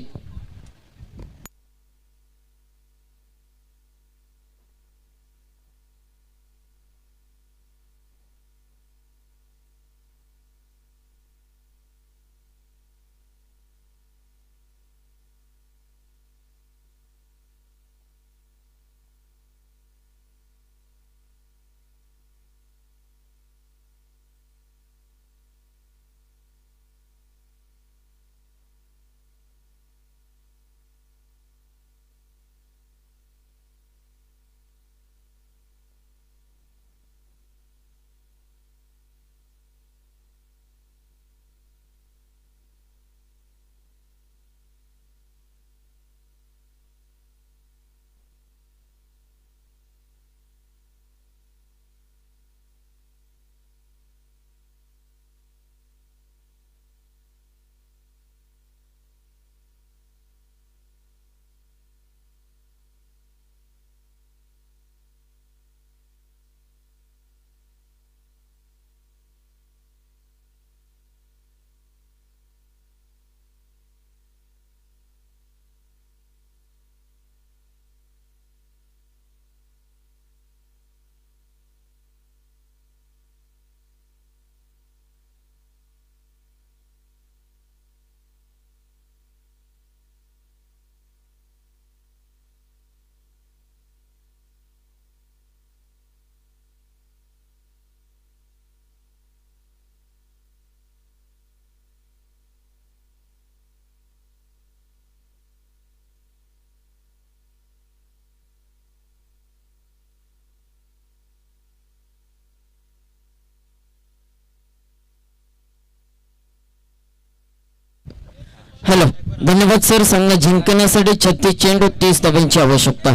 हॅलो, धन्यवाद सर. सामना जिंकण्यासाठी 36 चेंडू 30 धावांची आवश्यकता.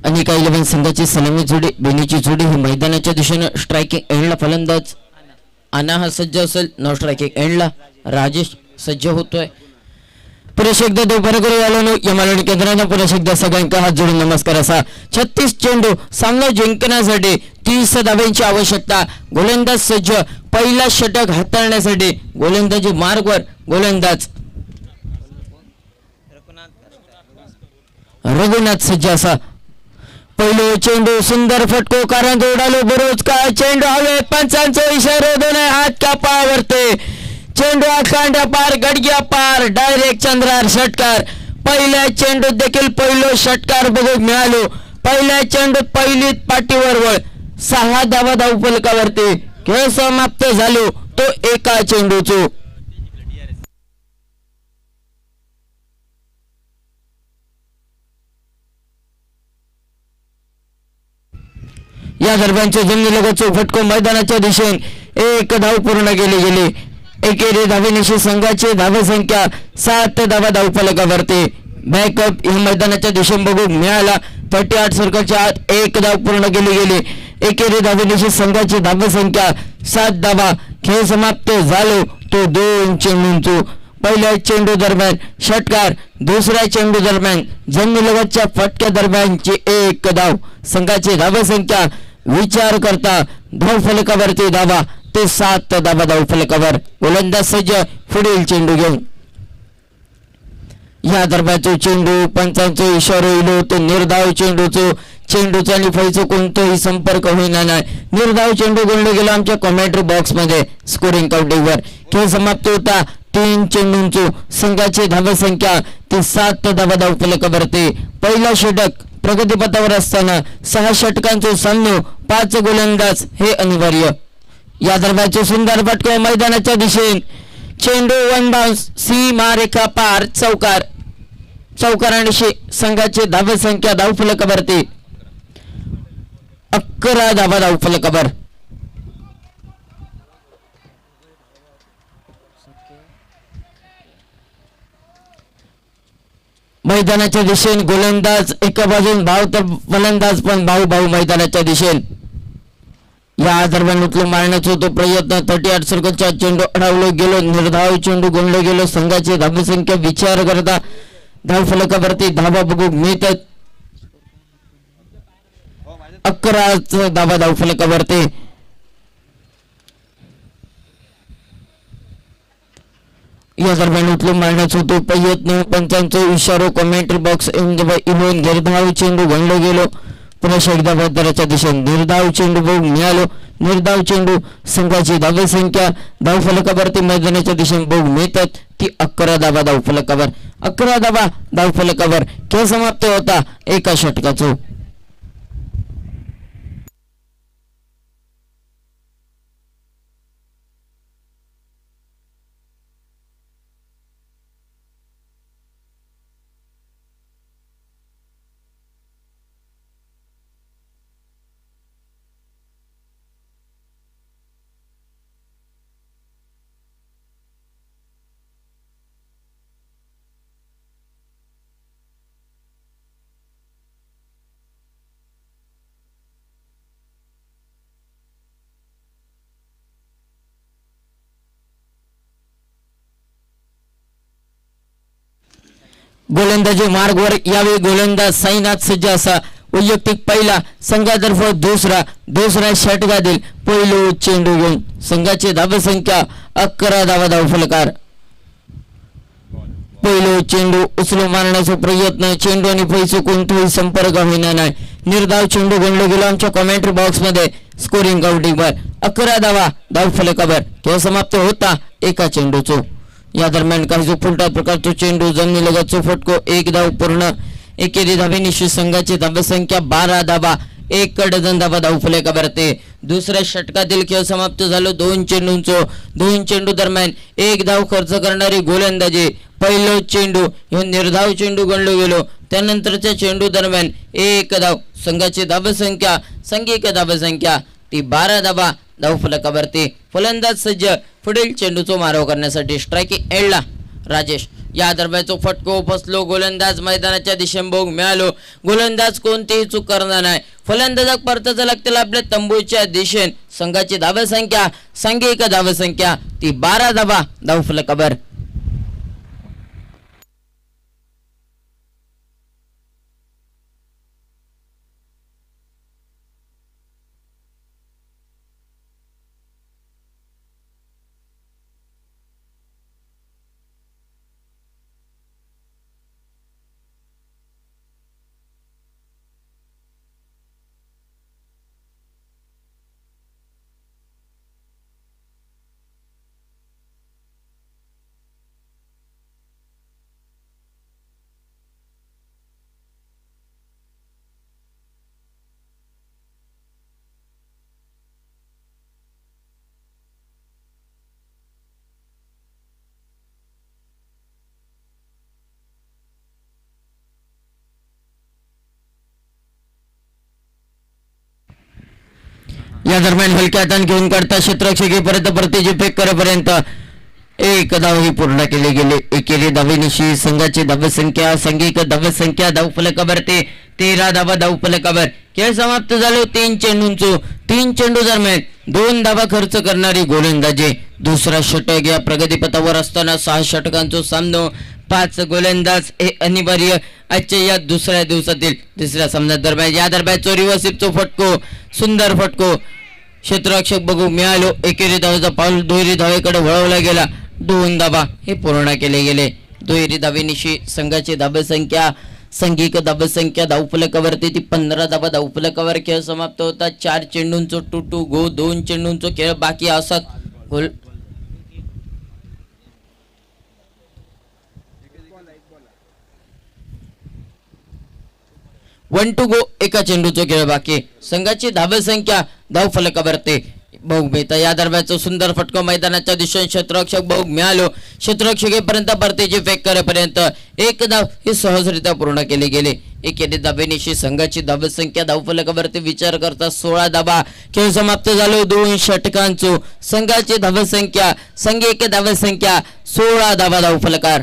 आणि काही 11 संघाची सलामी जोडी बेनीची जोडी ही मैदानाच्या दिशेने स्ट्रायकिंग एंडला फलंदाज आना हा सज्ज असेल. नो स्ट्रायकिंग एंडला राजेश सज्ज होतोय. पुरेश एकदा दुपार करू आलो या मालवणी केंद्राने पुरेश एकदा सगळ्यांका हात जोडून नमस्कार असा. 36 चेंडू सामना जिंकण्यासाठी 30 धावांची आवश्यकता. गोलंदाज सज्ज. पहिला षटक हाताळण्यासाठी गोलंदाजी मार्गवर गोलंदाज रघुनाथ सज्ज असा. पहिलो चेंडू सुंदर फटको कारण उडालो बरोच का चेंडू हवे पंचांचा इशारा दोन हात कापावरते. चेंडू आखांड्या पार गडग्या पार डायरेक्ट चंद्रार षटकार. पहिल्या चेंडूत देखील पहिलो षटकार बघू मिळालो. पहिल्या चेंडूत पहिलीत पाठीवर वळ 6 धावा धावफलकावरती. खेळ समाप्त झालो तो एका चेंडूचो. या दरम्यानचे जमिनीलगतचे फटको मैदानाच्या दिशेने 1 धाव पूर्ण केली गेली. एकेरी धावेनिशी संघाची धावसंख्या 7 धावा धावफलकावरती. बॅकअप या मैदानाच्या दिशेने बघू मिळाला. 38 सर्कलच्या आत 1 धाव पूर्ण केली गेली. एकेरी धावेनिशी संघाची धावसंख्या 7 धावा. खेळ समाप्त झालो तो 2 चेंडूंचो. पहिल्या चेंडू दरम्यान षटकार. दुसऱ्या चेंडू दरम्यान जमिनीलगतच्या फटक्या दरम्यानची 1 धाव. संघाची धावसंख्या विचार करता धावफलकावरती धावा ते 7 धावा धावफलकावर. गोलंदाज सज्ज पुढील चेंडू घेऊन. या दरम्यानचा चेंडू पंचांचा इशारा येलो तो निर्धाव चेंडूचो. चेंडूचा आणि फळीचा कोणताही संपर्क होईना नाही. निर्धाव चेंडू गोलला गेला आमच्या कॉमेंट्री बॉक्स मध्ये स्कोरिंग काउंटिंगवर. खेळ समाप्त होता 3 चेंडूंचो. संघाची धावसंख्या ती 7 धावा धावफलकावरती. पहिला षटक प्रगतीपथावर असताना 6 षटकांचो सामनो 5 गोलंदाज हे अनिवार्य. या दरम्यानचे सुंदर फटको मैदानाच्या दिशेने. चेंडू वन बाउन्स सीमारेखा पार चौकार. चौकारांशी संघाची धावसंख्या धावफलकावरती 11 धावा धावफलकावर. मैदानाच्या दिशेने गोलंदाज एका बाजून भाव तर फलंदाज पण भाऊ मैदानाच्या दिशेने. या दरम्यान उचलून मारण्याचा तो प्रयत्न. 38 सर्कलच्या चेंडू अडवलो गेलो. निर्धाव चेंडू गोललो गेलो. संघाची धावसंख्या विचार करता धावफलकावरती धावा बघू मिळतात. 11 धावा धावफलकावरती. या दरम्यान उचलून मारण्याचा होतो प्रयत्न, पंचांचा इशारो कमेंट्री बॉक्स इमोन निर्धाव चेंडू गणलो गेलो. पुन्हा एकदा बदलाच्या दिशेने निर्धाव चेंडू बघून मिळालो. निर्धाव चेंडू संघाची धावे संख्या धावफलकावरती मैदानाच्या दिशेने बघून मिळतात ती 11 धावा धावफलकावर. 11 धावा धावफलकावर खेळ समाप्त होता एका षटकाचो. गोलंदाजी मार्गवर यावेळी गोलंदाज साईनाथ सज्ज असा. वैयक्तिक पहिला, संघातर्फे दुसरा षटकातील पहिलो चेंडू घेऊन संघाची धावसंख्या 11 धावा धावफलकार. पहिलो चेंडू उचलून मारण्याचा प्रयत्न, चेंडू आणि पैसे कोणताही संपर्क होईना नाही. निर्धाव चेंडू गणलो गेलो आमच्या कमेंट्री बॉक्स मध्ये. स्कोरिंग काउंटिंगवर 11 धावा धावफलकावर खेळ समाप्त होता एका चेंडूचो. या दरम्यान काही जो फुलटा प्रकारचा चेंडू जमिनीलगतचा फटको, 1 धाव पूर्ण. एकेरी धावेनिशी संघाची धावसंख्या 12 धावा, 1 डझन धावा धावफलकावरती. दुसऱ्या षटकातील खेळ समाप्त झालो 2 चेंडू दरम्यान 1 धाव खर्च करणारी गोलंदाजी. पहिलो चेंडू हे निर्धाव चेंडू गणलो गेलो. त्यानंतरच्या चेंडू दरम्यान 1 धाव. संघाची धावसंख्या संघिक धावसंख्या ती 12 धावा धावफलकावरती. फलंदाज सज्ज पुढील चेंडूचा माराव करण्यासाठी. स्ट्रायकिंग एंडला राजेश. या दरम्यानचा फटको फसलो. गोलंदाज मैदानाच्या दिशेने बघ मिळालो. गोलंदाज कोणतीही चूक करणार नाही. फलंदाजाक परताचा लागतील आपल्या तंबूच्या दिशेने. संघाची धावसंख्या सांघिक धावसंख्या ती 12 धावा धावफलकावर. या दरम्यान हलक्या हाताने घेऊन काढता क्षेत्ररक्षकेपर्यंत परतीची फेक करेपर्यंत 1 धाव ही पूर्ण केली गेली. एकेरी धावेनिशी संघाची धावसंख्या सांघिक धावसंख्या धावफलकावरती 13 धावा धावफलकावर. खेळ समाप्त झालो 3 चेंडू दरम्यान 2 धावा खर्च करणारी गोलंदाजी. दुसरा षटक या प्रगतीपथावर असताना 6 षटकांचा सामना. 5 गोलंदाज हे अनिवार्य आजच्या या दुसऱ्या दिवसातील तिसऱ्या सामन्या दरम्यान. या दरम्यान चोरी वसिपचो फटको, सुंदर फटको क्षेत्ररक्षक बघू मिळालो. एकेरी धावेचा पाऊल दुहेरी धावेकडे वळवला गेला. 2 धावा हे पूर्ण केले गेले. दुहेरी धावेनिशी संघाची धावसंख्या सांघिक धावसंख्या धावफलकावरती ती 15 धावा धावफलकावर. खेळ समाप्त होता 4 चेंडूंचो 2 गो. 2 चेंडूंचो खेळ बाकी असत. गोल 1 गो. एका चेंडूचो खेळ बाकी. संघाची धावसंख्या धावफलकावरती बघ मिळतं. या दरम्यानचा सुंदर फटको मैदानाच्या दिशेने क्षेत्ररक्षक बघ मिळालो. क्षेत्ररक्षकेपर्यंत परतीची फेक करेपर्यंत 1 धाव ही सहजरित्या पूर्ण केली गेली. एकेरी धावेनिशी संघाची धावसंख्या धावफलकावरती विचार करता 16 धावा. खेळ समाप्त झालो 2 षटकांचो. संघाची धावसंख्या सांघिक धावसंख्या 16 धावा धावफलकार.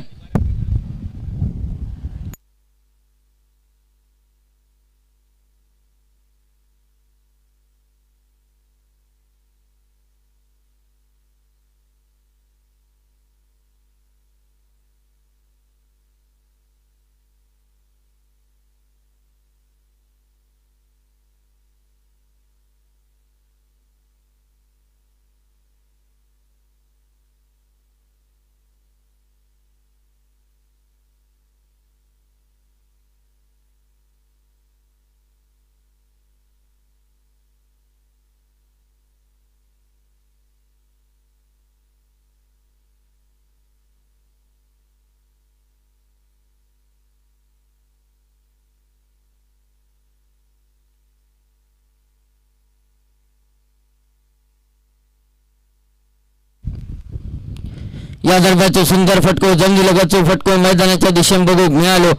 या दरम्यानचा सुंदर फटको जमिनीलगतचा फटको मैदानाच्या दिशेने बघू मिळालो.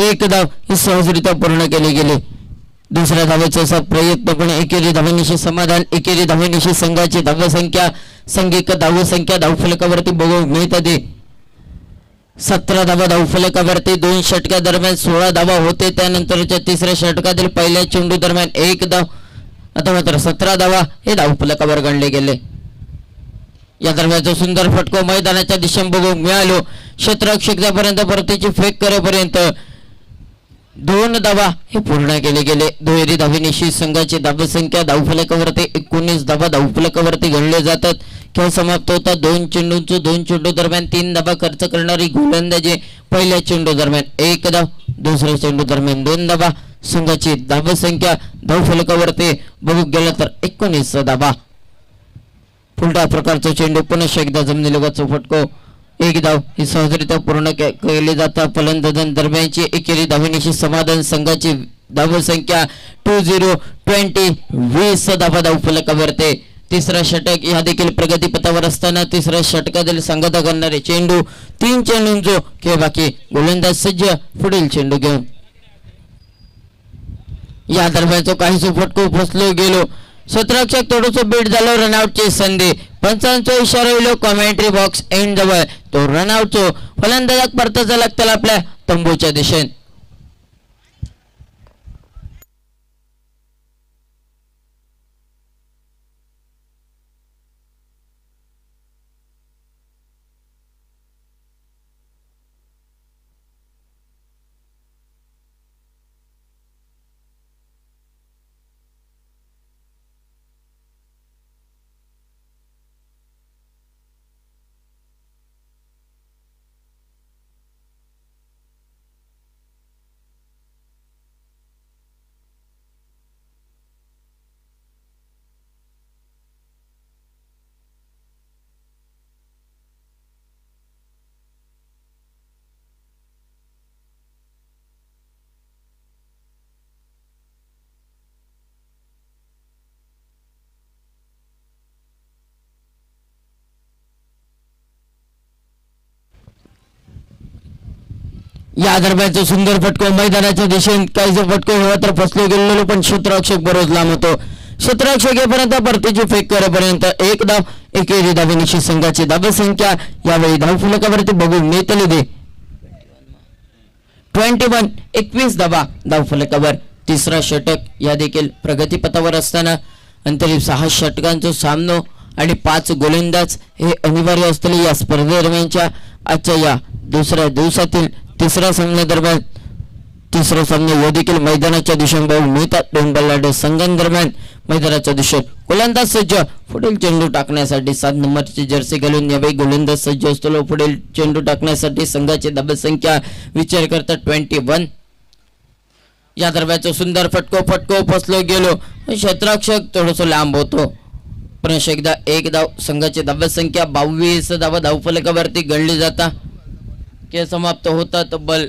एक धाव ही सहजरित्या पूर्ण केली गेली. दुसऱ्या धावेचा असा प्रयत्न पण एकेरी धावांनिशी समाधान. एकेरी धावांनिशी संघाची धावसंख्या संघिक धावसंख्या धावफलकावरती बघू मिळते. 17 धावा धावफलकावरती 2 षटका दरम्यान 16 धावा होते. त्यानंतरच्या तिसऱ्या षटकातील पहिल्या चेंडू दरम्यान 1 धाव. आता मात्र 17 धावा हे धावफलकावर गणले गेले. या दरम्यानचा सुंदर फटको मैदानाच्या दिशेने बघू मिळालो. क्षेत्ररक्षकापर्यंत परतीची फेक करेपर्यंत 2 धावा हे पूर्ण केले गेले. दुहेरी धावेनिशी संघाची धावसंख्या धावफलकावरती 19 धावा धावफलकावरती गणले जातात. खेळ समाप्त होता 2 चेंडू दरम्यान 3 धावा खर्च करणारी गोलंदाजी. पहिल्या चेंडू दरम्यान 1 धाव, दुसऱ्या चेंडू दरम्यान 2 धावा. संघाची धावसंख्या धावफलकावरती बघू गेलं तर 19 धावा. पुलटा प्रकारचा चेंडू पुन्हा एकदा जमिनीलगतचा फटको 1 धाव ही सहजरित्या पूर्ण केली जातात. फलंदाजांदरम्यानची एकेरी धावेनिशी समाधान. संघाची धावसंख्या 20 धावा धावफलकावरती. तिसरा षटक या देखील प्रगतीपथावर असताना तिसऱ्या षटकातील संघात करणारे चेंडू 3 चेंडूंचो खेळ बाकी. गोलंदाज सज्ज पुढील चेंडू घेऊन. या दरम्यानचा काहीसो फटको फसलो गेलो. क्षेत्ररक्षक थोडंसं बीट झालं. रनआउटची संधी. पंचांचा इशारा येलो कॉमेंट्री बॉक्स एंड जवळ. तो रनआउटचो फलंदाजाक परताचा लागतला आपल्या तंबूच्या दिशेने. या दरम्यानचा सुंदर फटको मैदानाच्या दिशेने काहीसा फटको हवा तर फसलो गेलेलो पण क्षेत्ररक्षक बरोच लांब होतो. क्षेत्ररक्षक येपर्यंत परतीची फेक करेपर्यंत 1 धाव. एकेरी धावेनिशी संघाची धावसंख्या यावेळी धावफलकावरती बघू मिळतली दे 21 धावा धावफलकावर. तिसरा षटक या देखील प्रगतीपथावर असताना अंतरिम 6 षटकांचा सामनो आणि 5 गोलंदाज हे अनिवार्य असलेले या स्पर्धेदरम्यानच्या आजच्या या दुसऱ्या दिवसातील तिसरा सामन्या दरम्यान तिसरा सामना या देखील मैदानाच्या दिशेने बघू मिळतात. 2 बल्लाढ्य संघांदरम्यान मैदानाच्या दिशेने गोलंदाज सज्ज पुढील चेंडू टाकण्यासाठी 7 नंबरची जर्सी घालून यावेळी गोलंदाज सज्ज असतो. पुढील चेंडू टाकण्यासाठी संघाची धावसंख्या विचार करता 21. या दरम्यानचा सुंदर फटको फसलो गेलो. क्षेत्ररक्षक थोडंसं लांब होतो. पुन्हा एकदा 1 धाव. संघाची धावसंख्या 22 धावा धावफलकावरती गणली जाता. खेळ समाप्त होता. तब्बल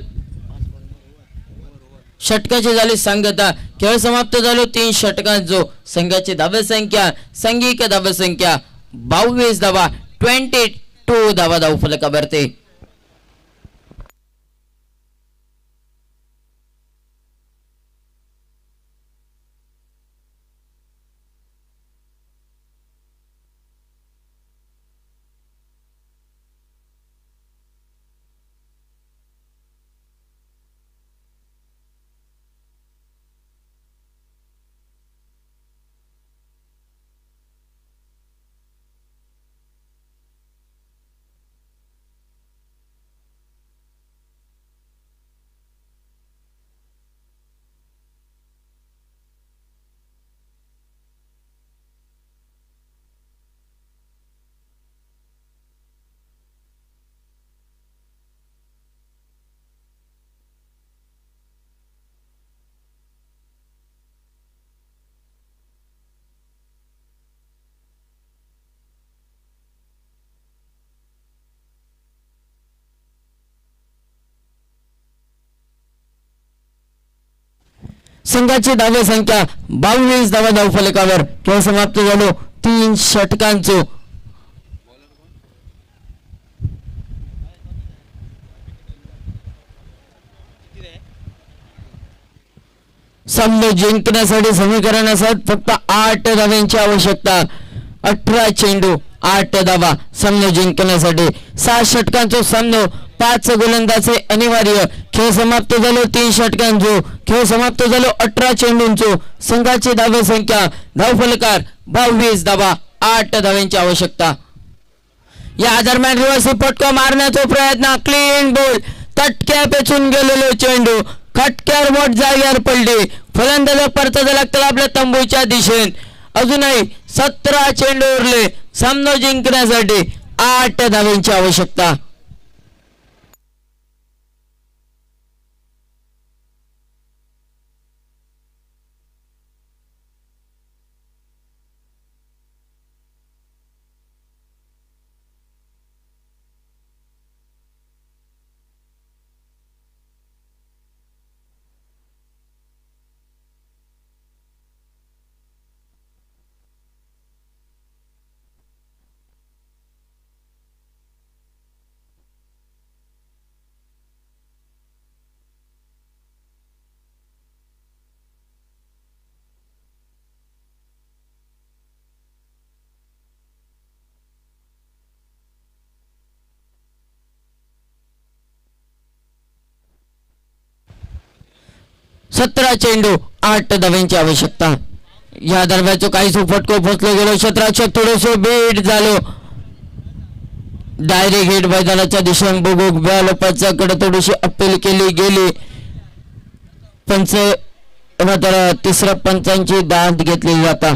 षटकाची झाली सांगता. खेळ समाप्त झालो 3 षटकांचो. संघाची धावसंख्या संघिक धावसंख्या 22 धावा 22 धावा धावफलकावरती. संघाची धावसंख्या 22 धावा धावफलकावर. खेळ समाप्त झालो 3 षटकांचो. सामना जिंकण्यासाठी समीकरणासह फक्त 8 धावांची आवश्यकता. 18 चेंडू 8 धावा सामना जिंकण्यासाठी. 6 षटकांचा सामना 5 गोलंदाजे अनिवार्य. खेळ समाप्त झालो 3 षटकांचो. खेळ समाप्त झालो 18 चेंडूंचो. संघाची धाव संख्या धावफलकार 22 धावा 8 धावांची आवश्यकता. या दरम्यान रिव्हर्स फटका मारण्याचा प्रयत्न. Clean ball. तटक्या पेचून गेलेलो चेंडू खटक्यावर मोठ जागेवर पडली. फलंदाज परतायला लागतील आपल्या तंबूच्या दिशेने. अजूनही 17 चेंडू उरले सामना जिंकण्यासाठी. 8 धावांची आवश्यकता. सतरा चेंडू 8 धावांची आवश्यकता. या दरम्यान काही फटको पोचलो गेलो. क्षेत्राचं थोडंसं बीट झालो. डायरेक्ट हिट मैदानाच्या दिशेने बघू बॉलपाच्याकडे थोडीशी अपील केली गेली. पंच मात्र तिसऱ्या पंचांची दाद घेतली जाता.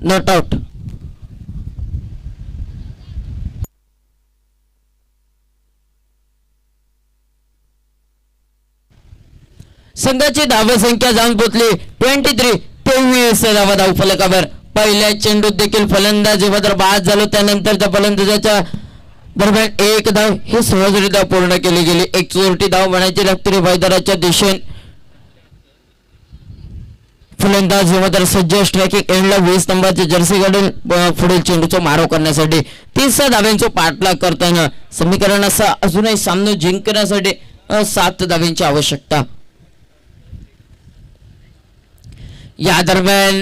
Not out. संघाची धाव संख्या जाऊन पोचली 23 धावा धावफलकावर. पहिल्या चेंडूत देखील फलंदाजी मात्र बाद झालो. त्यानंतरच्या फलंदाजाच्या दरम्यान 1 धाव ही सहजरित्या पूर्ण केली गेली. एक चोरटी धाव बनायची लागते मैदानाच्या दिशेने. फलंदाज मात्र सज्ज स्ट्रायकिंग एंडला 20 स्तंभाचे जर्सी काढून पुढील चेंडूचा मारो करण्यासाठी. 30 धाव्यांचा पाठलाग करताना समीकरणाचा अजूनही सामना जिंकण्यासाठी 7 धाव्यांची आवश्यकता. या दरम्यान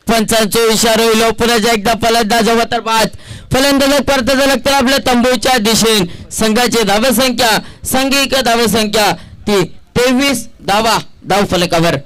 पंचांचा इशारा होईल. पुन्हा एकदा फलंदाज मात्र बाद. फलंदाज परत लागतात आपल्या तंबूच्या दिशेने. संघाची धावसंख्या सांघिक धावसंख्या ती 23 धावा धावफलकावर.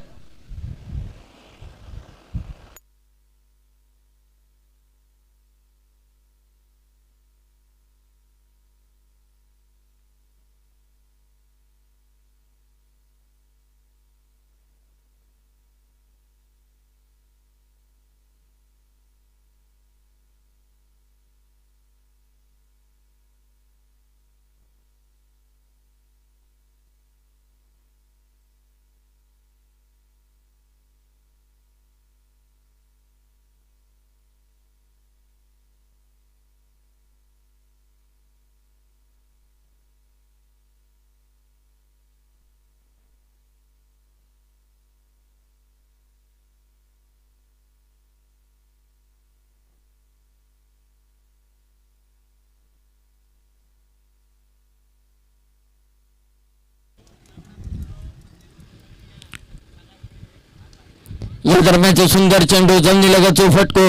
या दरम्यानचे सुंदर चेंडू जमिनीलगतचा फटको.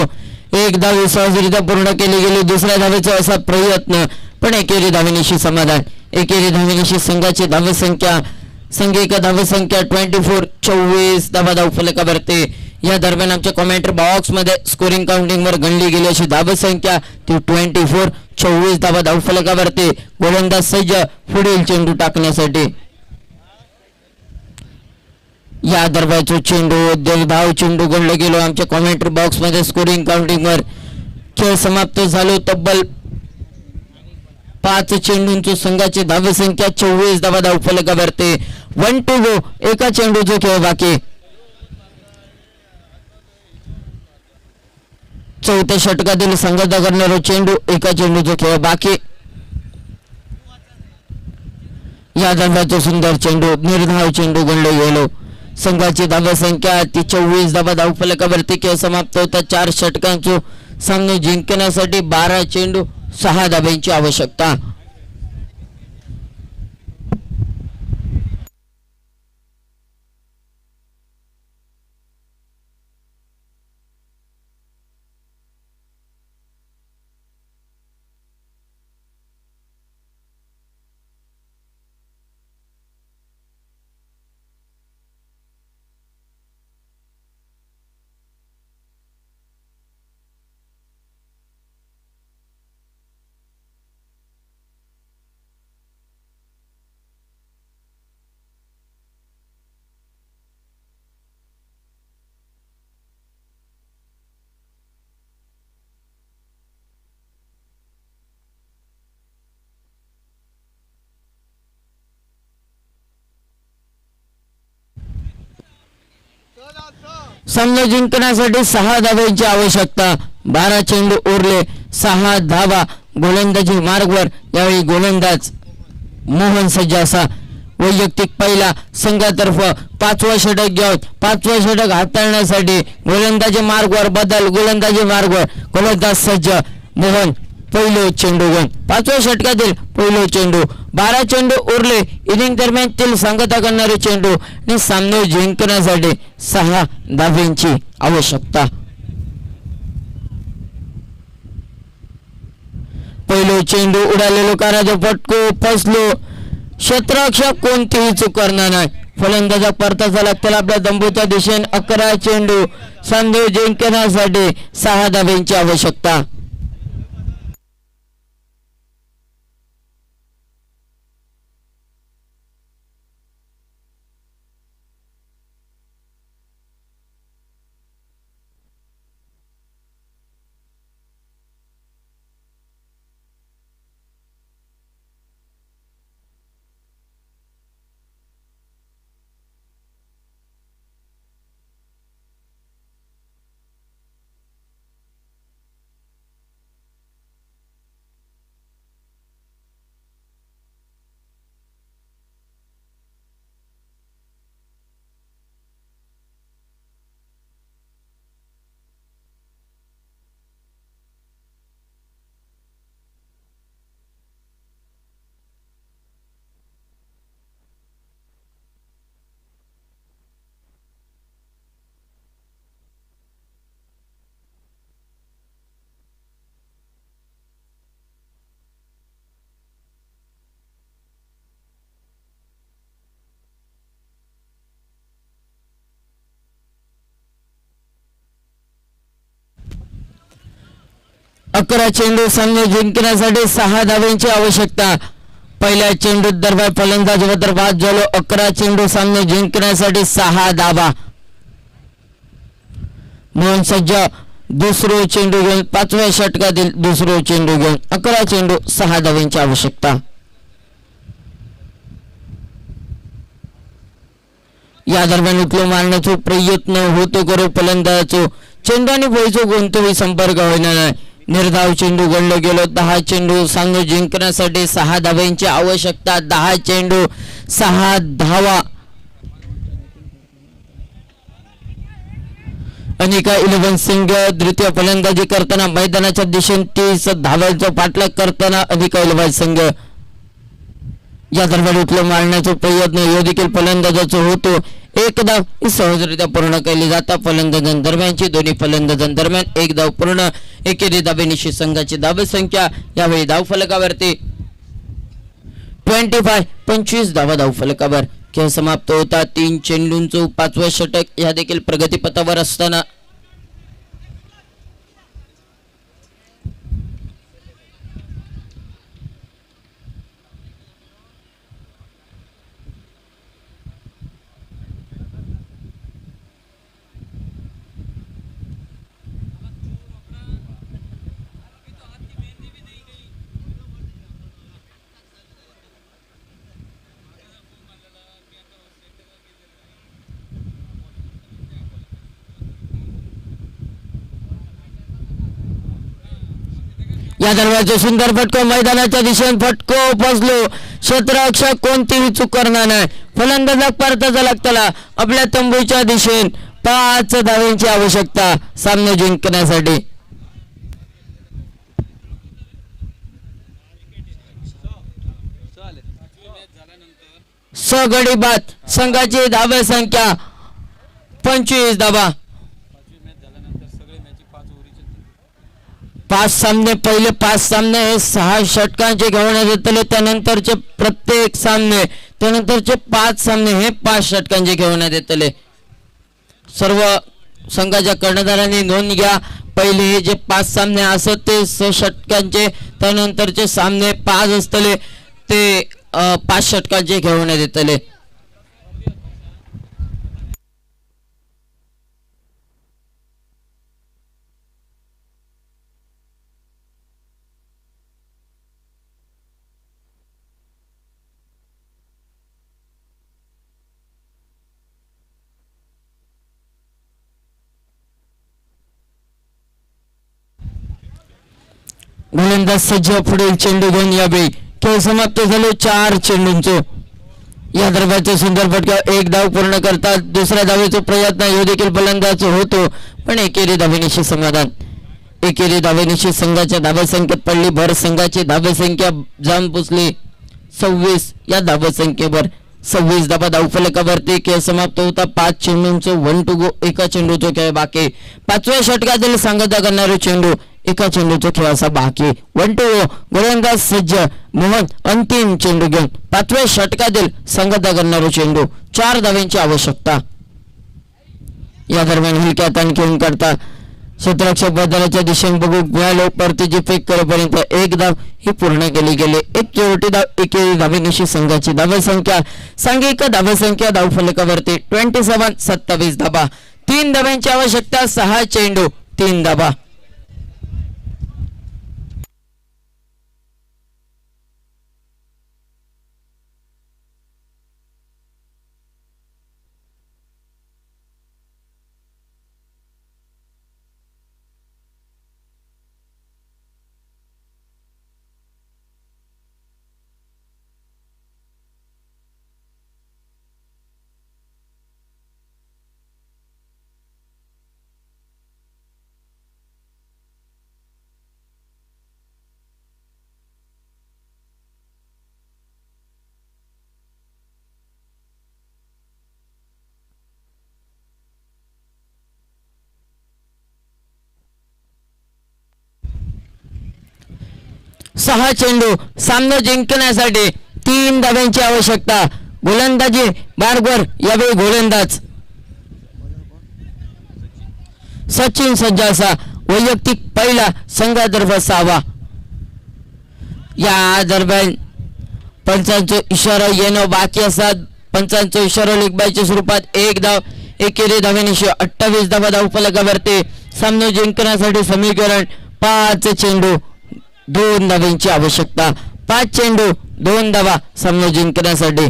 1 धाव सहजरित्या पूर्ण केली गेली. दुसऱ्या धावेचा असा प्रयत्न पण एकेरी धावेनिशी समाधान. एकेरी धावेनिशी संघाची धावसंख्या संघिक धावसंख्या 24 धावा धावफलकावरती. या दरम्यान आमच्या कमेंट्री बॉक्स मध्ये स्कोरिंग काउंटिंग वर गणली गेली अशी धावसंख्या ती 24 धावा धावफलकावरती. गोलंदाज सज्ज पुढील चेंडू टाकण्यासाठी. या दरम्यानचा चेंडू धाव चेंडू गणला गेलो आमच्या कमेंट्री बॉक्स मध्ये स्कोरिंग काउंटिंग वर. खेळ समाप्त झालो. तब्बल 5 चेंडूंची संघाची धावसंख्या 24 धावा धावफलकावरती. 1 to go. एका चेंडूचा खेळ बाकी. चौथ्या षटकातील संघाचा करणारा चेंडू. एका चेंडूचा खेळ बाकी. या दरम्यान सुंदर चेंडू निर्धाव चेंडू गणला गेलो. संघाची धावा संख्या ती 24 धावा धावफलकावरती खेळ समाप्त होता. 4 षटकांचो सामना जिंकण्यासाठी 12 चेंडू 6 धाब्यांची आवश्यकता. सामना जिंकण्यासाठी 6 धाब्यांची आवश्यकता. 12 चेंडू उरले, 6 धावा गोलंदाजी मार्गवर. यावेळी गोलंदाज मोहन सज्ज असा. वैयक्तिक पहिला संघातर्फ 5वा षटक घेऊन 5वा षटक हाताळण्यासाठी गोलंदाजी मार्गवर बदल. गोलंदाजी मार्गवर गोलंदाज सज्ज मोहन. पहिलो चेंडू घेऊन 5व्या षटकातील पहिलो चेंडू. 12 चेंडू उरले इनिंग दरम्यानतील सांगता करणारे चेंडू आणि सामना जिंकण्यासाठी 6 धाब्यांची आवश्यकता. पहिलो चेंडू उडालेलो करायचो फटको फसलो. क्षेत्ररक्षक कोणतीही चूक करणार नाही. फलंदाजा परताचा लागतील आपल्या तंबूच्या दिशेने. 11 चेंडू सामना जिंकण्यासाठी 6 धाब्यांची आवश्यकता. अकरा चेंडू सामना जिंकण्यासाठी 6 धाब्यांची आवश्यकता. पहिल्या चेंडूत दरबार फलंदाज बाद झालो. 11 चेंडू सामना जिंकण्यासाठी 6 धाबा. मोहन सज्ज दुसरो चेंडू घेऊन 5व्या षटकातील दुसरो चेंडू घेऊन 11 चेंडू 6 धाब्यांची आवश्यकता. या दरम्यान उठलो मारण्याचा प्रयत्न होतो करो फलंदाजाचो. चेंडू आणि बळीचो कोणताही संपर्क होणार नाही. निर्धाव चेंडू गणलो गेलो. 10 चेंडू सामना जिंकण्यासाठी 6 धाब्यांची आवश्यकता. 10 चेंडू 6 धावा. अनिका 11 सिंग द्वितीय फलंदाजी करताना मैदानाच्या दिशेने 30 धावांचा पाठलाग करताना अनिका 11 संघ. या दरम्यान उठलो मारण्याचा प्रयत्न यो देखील फलंदाजाचा होतो. एक धाव ही सहजरित्या पूर्ण केली जाता. फलंदाजांदरम्यानची दोन्ही फलंदाजांदरम्यान 1 धाव पूर्ण. एकेरी धाबेनिशी संघाची धाव संख्या यावेळी धाव फलकावरती 25 धावा धाव फलकावर. खेळ समाप्त होता. 3 चेंडूंचं 5वं षटक या देखील प्रगतीपथावर असताना या दरम्यानचा सुंदर फटको मैदानाच्या दिशेने फटको पोचलो. क्षेत्ररक्षक कोणतीही चूक करणार नाही. फलंदाजाक परताचा लागतला आपल्या तंबूच्या दिशेने 5 धावांची आवश्यकता सामना जिंकण्यासाठी. गडी बाद संघाची धावा संख्या 25 धावा. 5 सामने पहिले 5 सामने हे 6 षटकांचे घेण्यात येतले. त्यानंतरचे प्रत्येक सामने त्यानंतरचे 5 सामने हे 5 षटकांचे घेण्यात येतले. सर्व संघाच्या कर्णधारांनी नोंद घ्या. पहिले हे जे 5 सामने असत ते 6 षटकांचे त्यानंतरचे सामने 5 असतले ते 5 षटकांचे घेण्यात येतले. गोलंदाज सज्ज पुढील चेंडू घेऊन यावे. खेळ समाप्त झाले 4 चेंडूंचो. या दरम्यानचा सुंदर फटका 1 धाव पूर्ण करतात. दुसऱ्या धावेचा प्रयत्न यो देखील फलंदाज होतो पण एकेरी धावेनिशी समाधान. एकेरी धावेनिशी संघाच्या धावा संख्येत पडली भर. संघाची धावा संख्या जाऊन पोचली 26. या धावा संख्येवर 26 धावा धावफलकावरती. खेळ समाप्त होता 5 चेंडूंचो 1 to go. एका चेंडूचो खेळ बाकी. 5व्या षटकातील सांगता करणारे चेंडू एका चेंडूचा खेळ असा बाकी. 1 to go. गोलंदाज सज्ज मोहन अंतिम चेंडू घेऊन 5व्या षटकातील संगता करणारा चेंडू 4 धावांची आवश्यकता. या दरम्यान हलक्यात आणखी करता क्षेत्ररक्षक बदलाच्या दिशेने बघू मिळालो. परतीची फेक करेपर्यंत 1 धाव ही पूर्ण केली गेली. एक शेवटी धाव एकेरी धावेनिशी संघाची धावा संख्या सांघिक धावा संख्या धावफलकावरती 27 धावा. 3 धावांची आवश्यकता. 6 चेंडू 3 धावा. सहा चेंडू सामना जिंकण्यासाठी 3 धावांची आवश्यकता. गोलंदाजी मार्गवर यावेळी गोलंदाज सचिन सज्ज असा. वैयक्तिक पहिला संघातर्फे 6वा. या दरम्यान पंचांचा इशारा येणं बाकी असतात. पंचांचा इशारा लिखबाईच्या स्वरूपात 1 धाव एकेरी धावेनिशी 28 धावा धावफलकावरती. सामना जिंकण्यासाठी समीकरण 5 चेंडू 2 धावांची आवश्यकता. 5 चेंडू 2 धावा सामना जिंकण्यासाठी.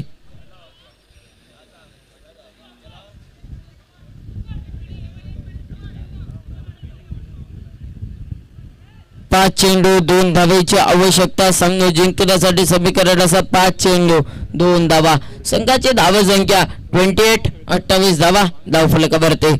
पाच चेंडू 2 धावेची आवश्यकता. सामना जिंकण्यासाठी समीकरण असा 5 चेंडू 2 धावा. संघाची धावा संख्या 28 धावा धावफलकावरती.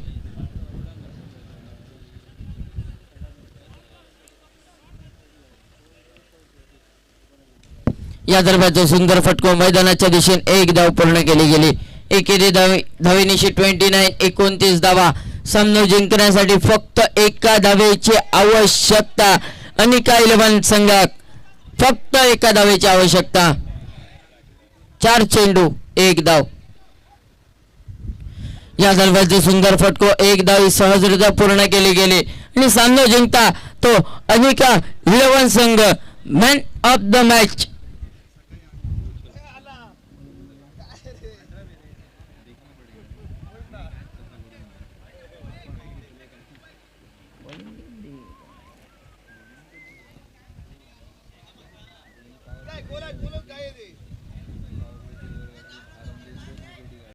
या दरम्यानचा सुंदर फटको मैदानाच्या दिशेने 1 धाव पूर्ण केली गेली. एकेरी धावेनिशी 29 धावा. सामना जिंकण्यासाठी फक्त 1 धावेची आवश्यकता. अनिका 11 संघात फक्त 1 धावेची आवश्यकता. 4 चेंडू 1 धाव. या दरम्यानचे सुंदर फटको 1 धाव सहजरित्या पूर्ण केली गेली आणि सामना जिंकता तो अनिका 11 संघ मॅन ऑफ द मॅच.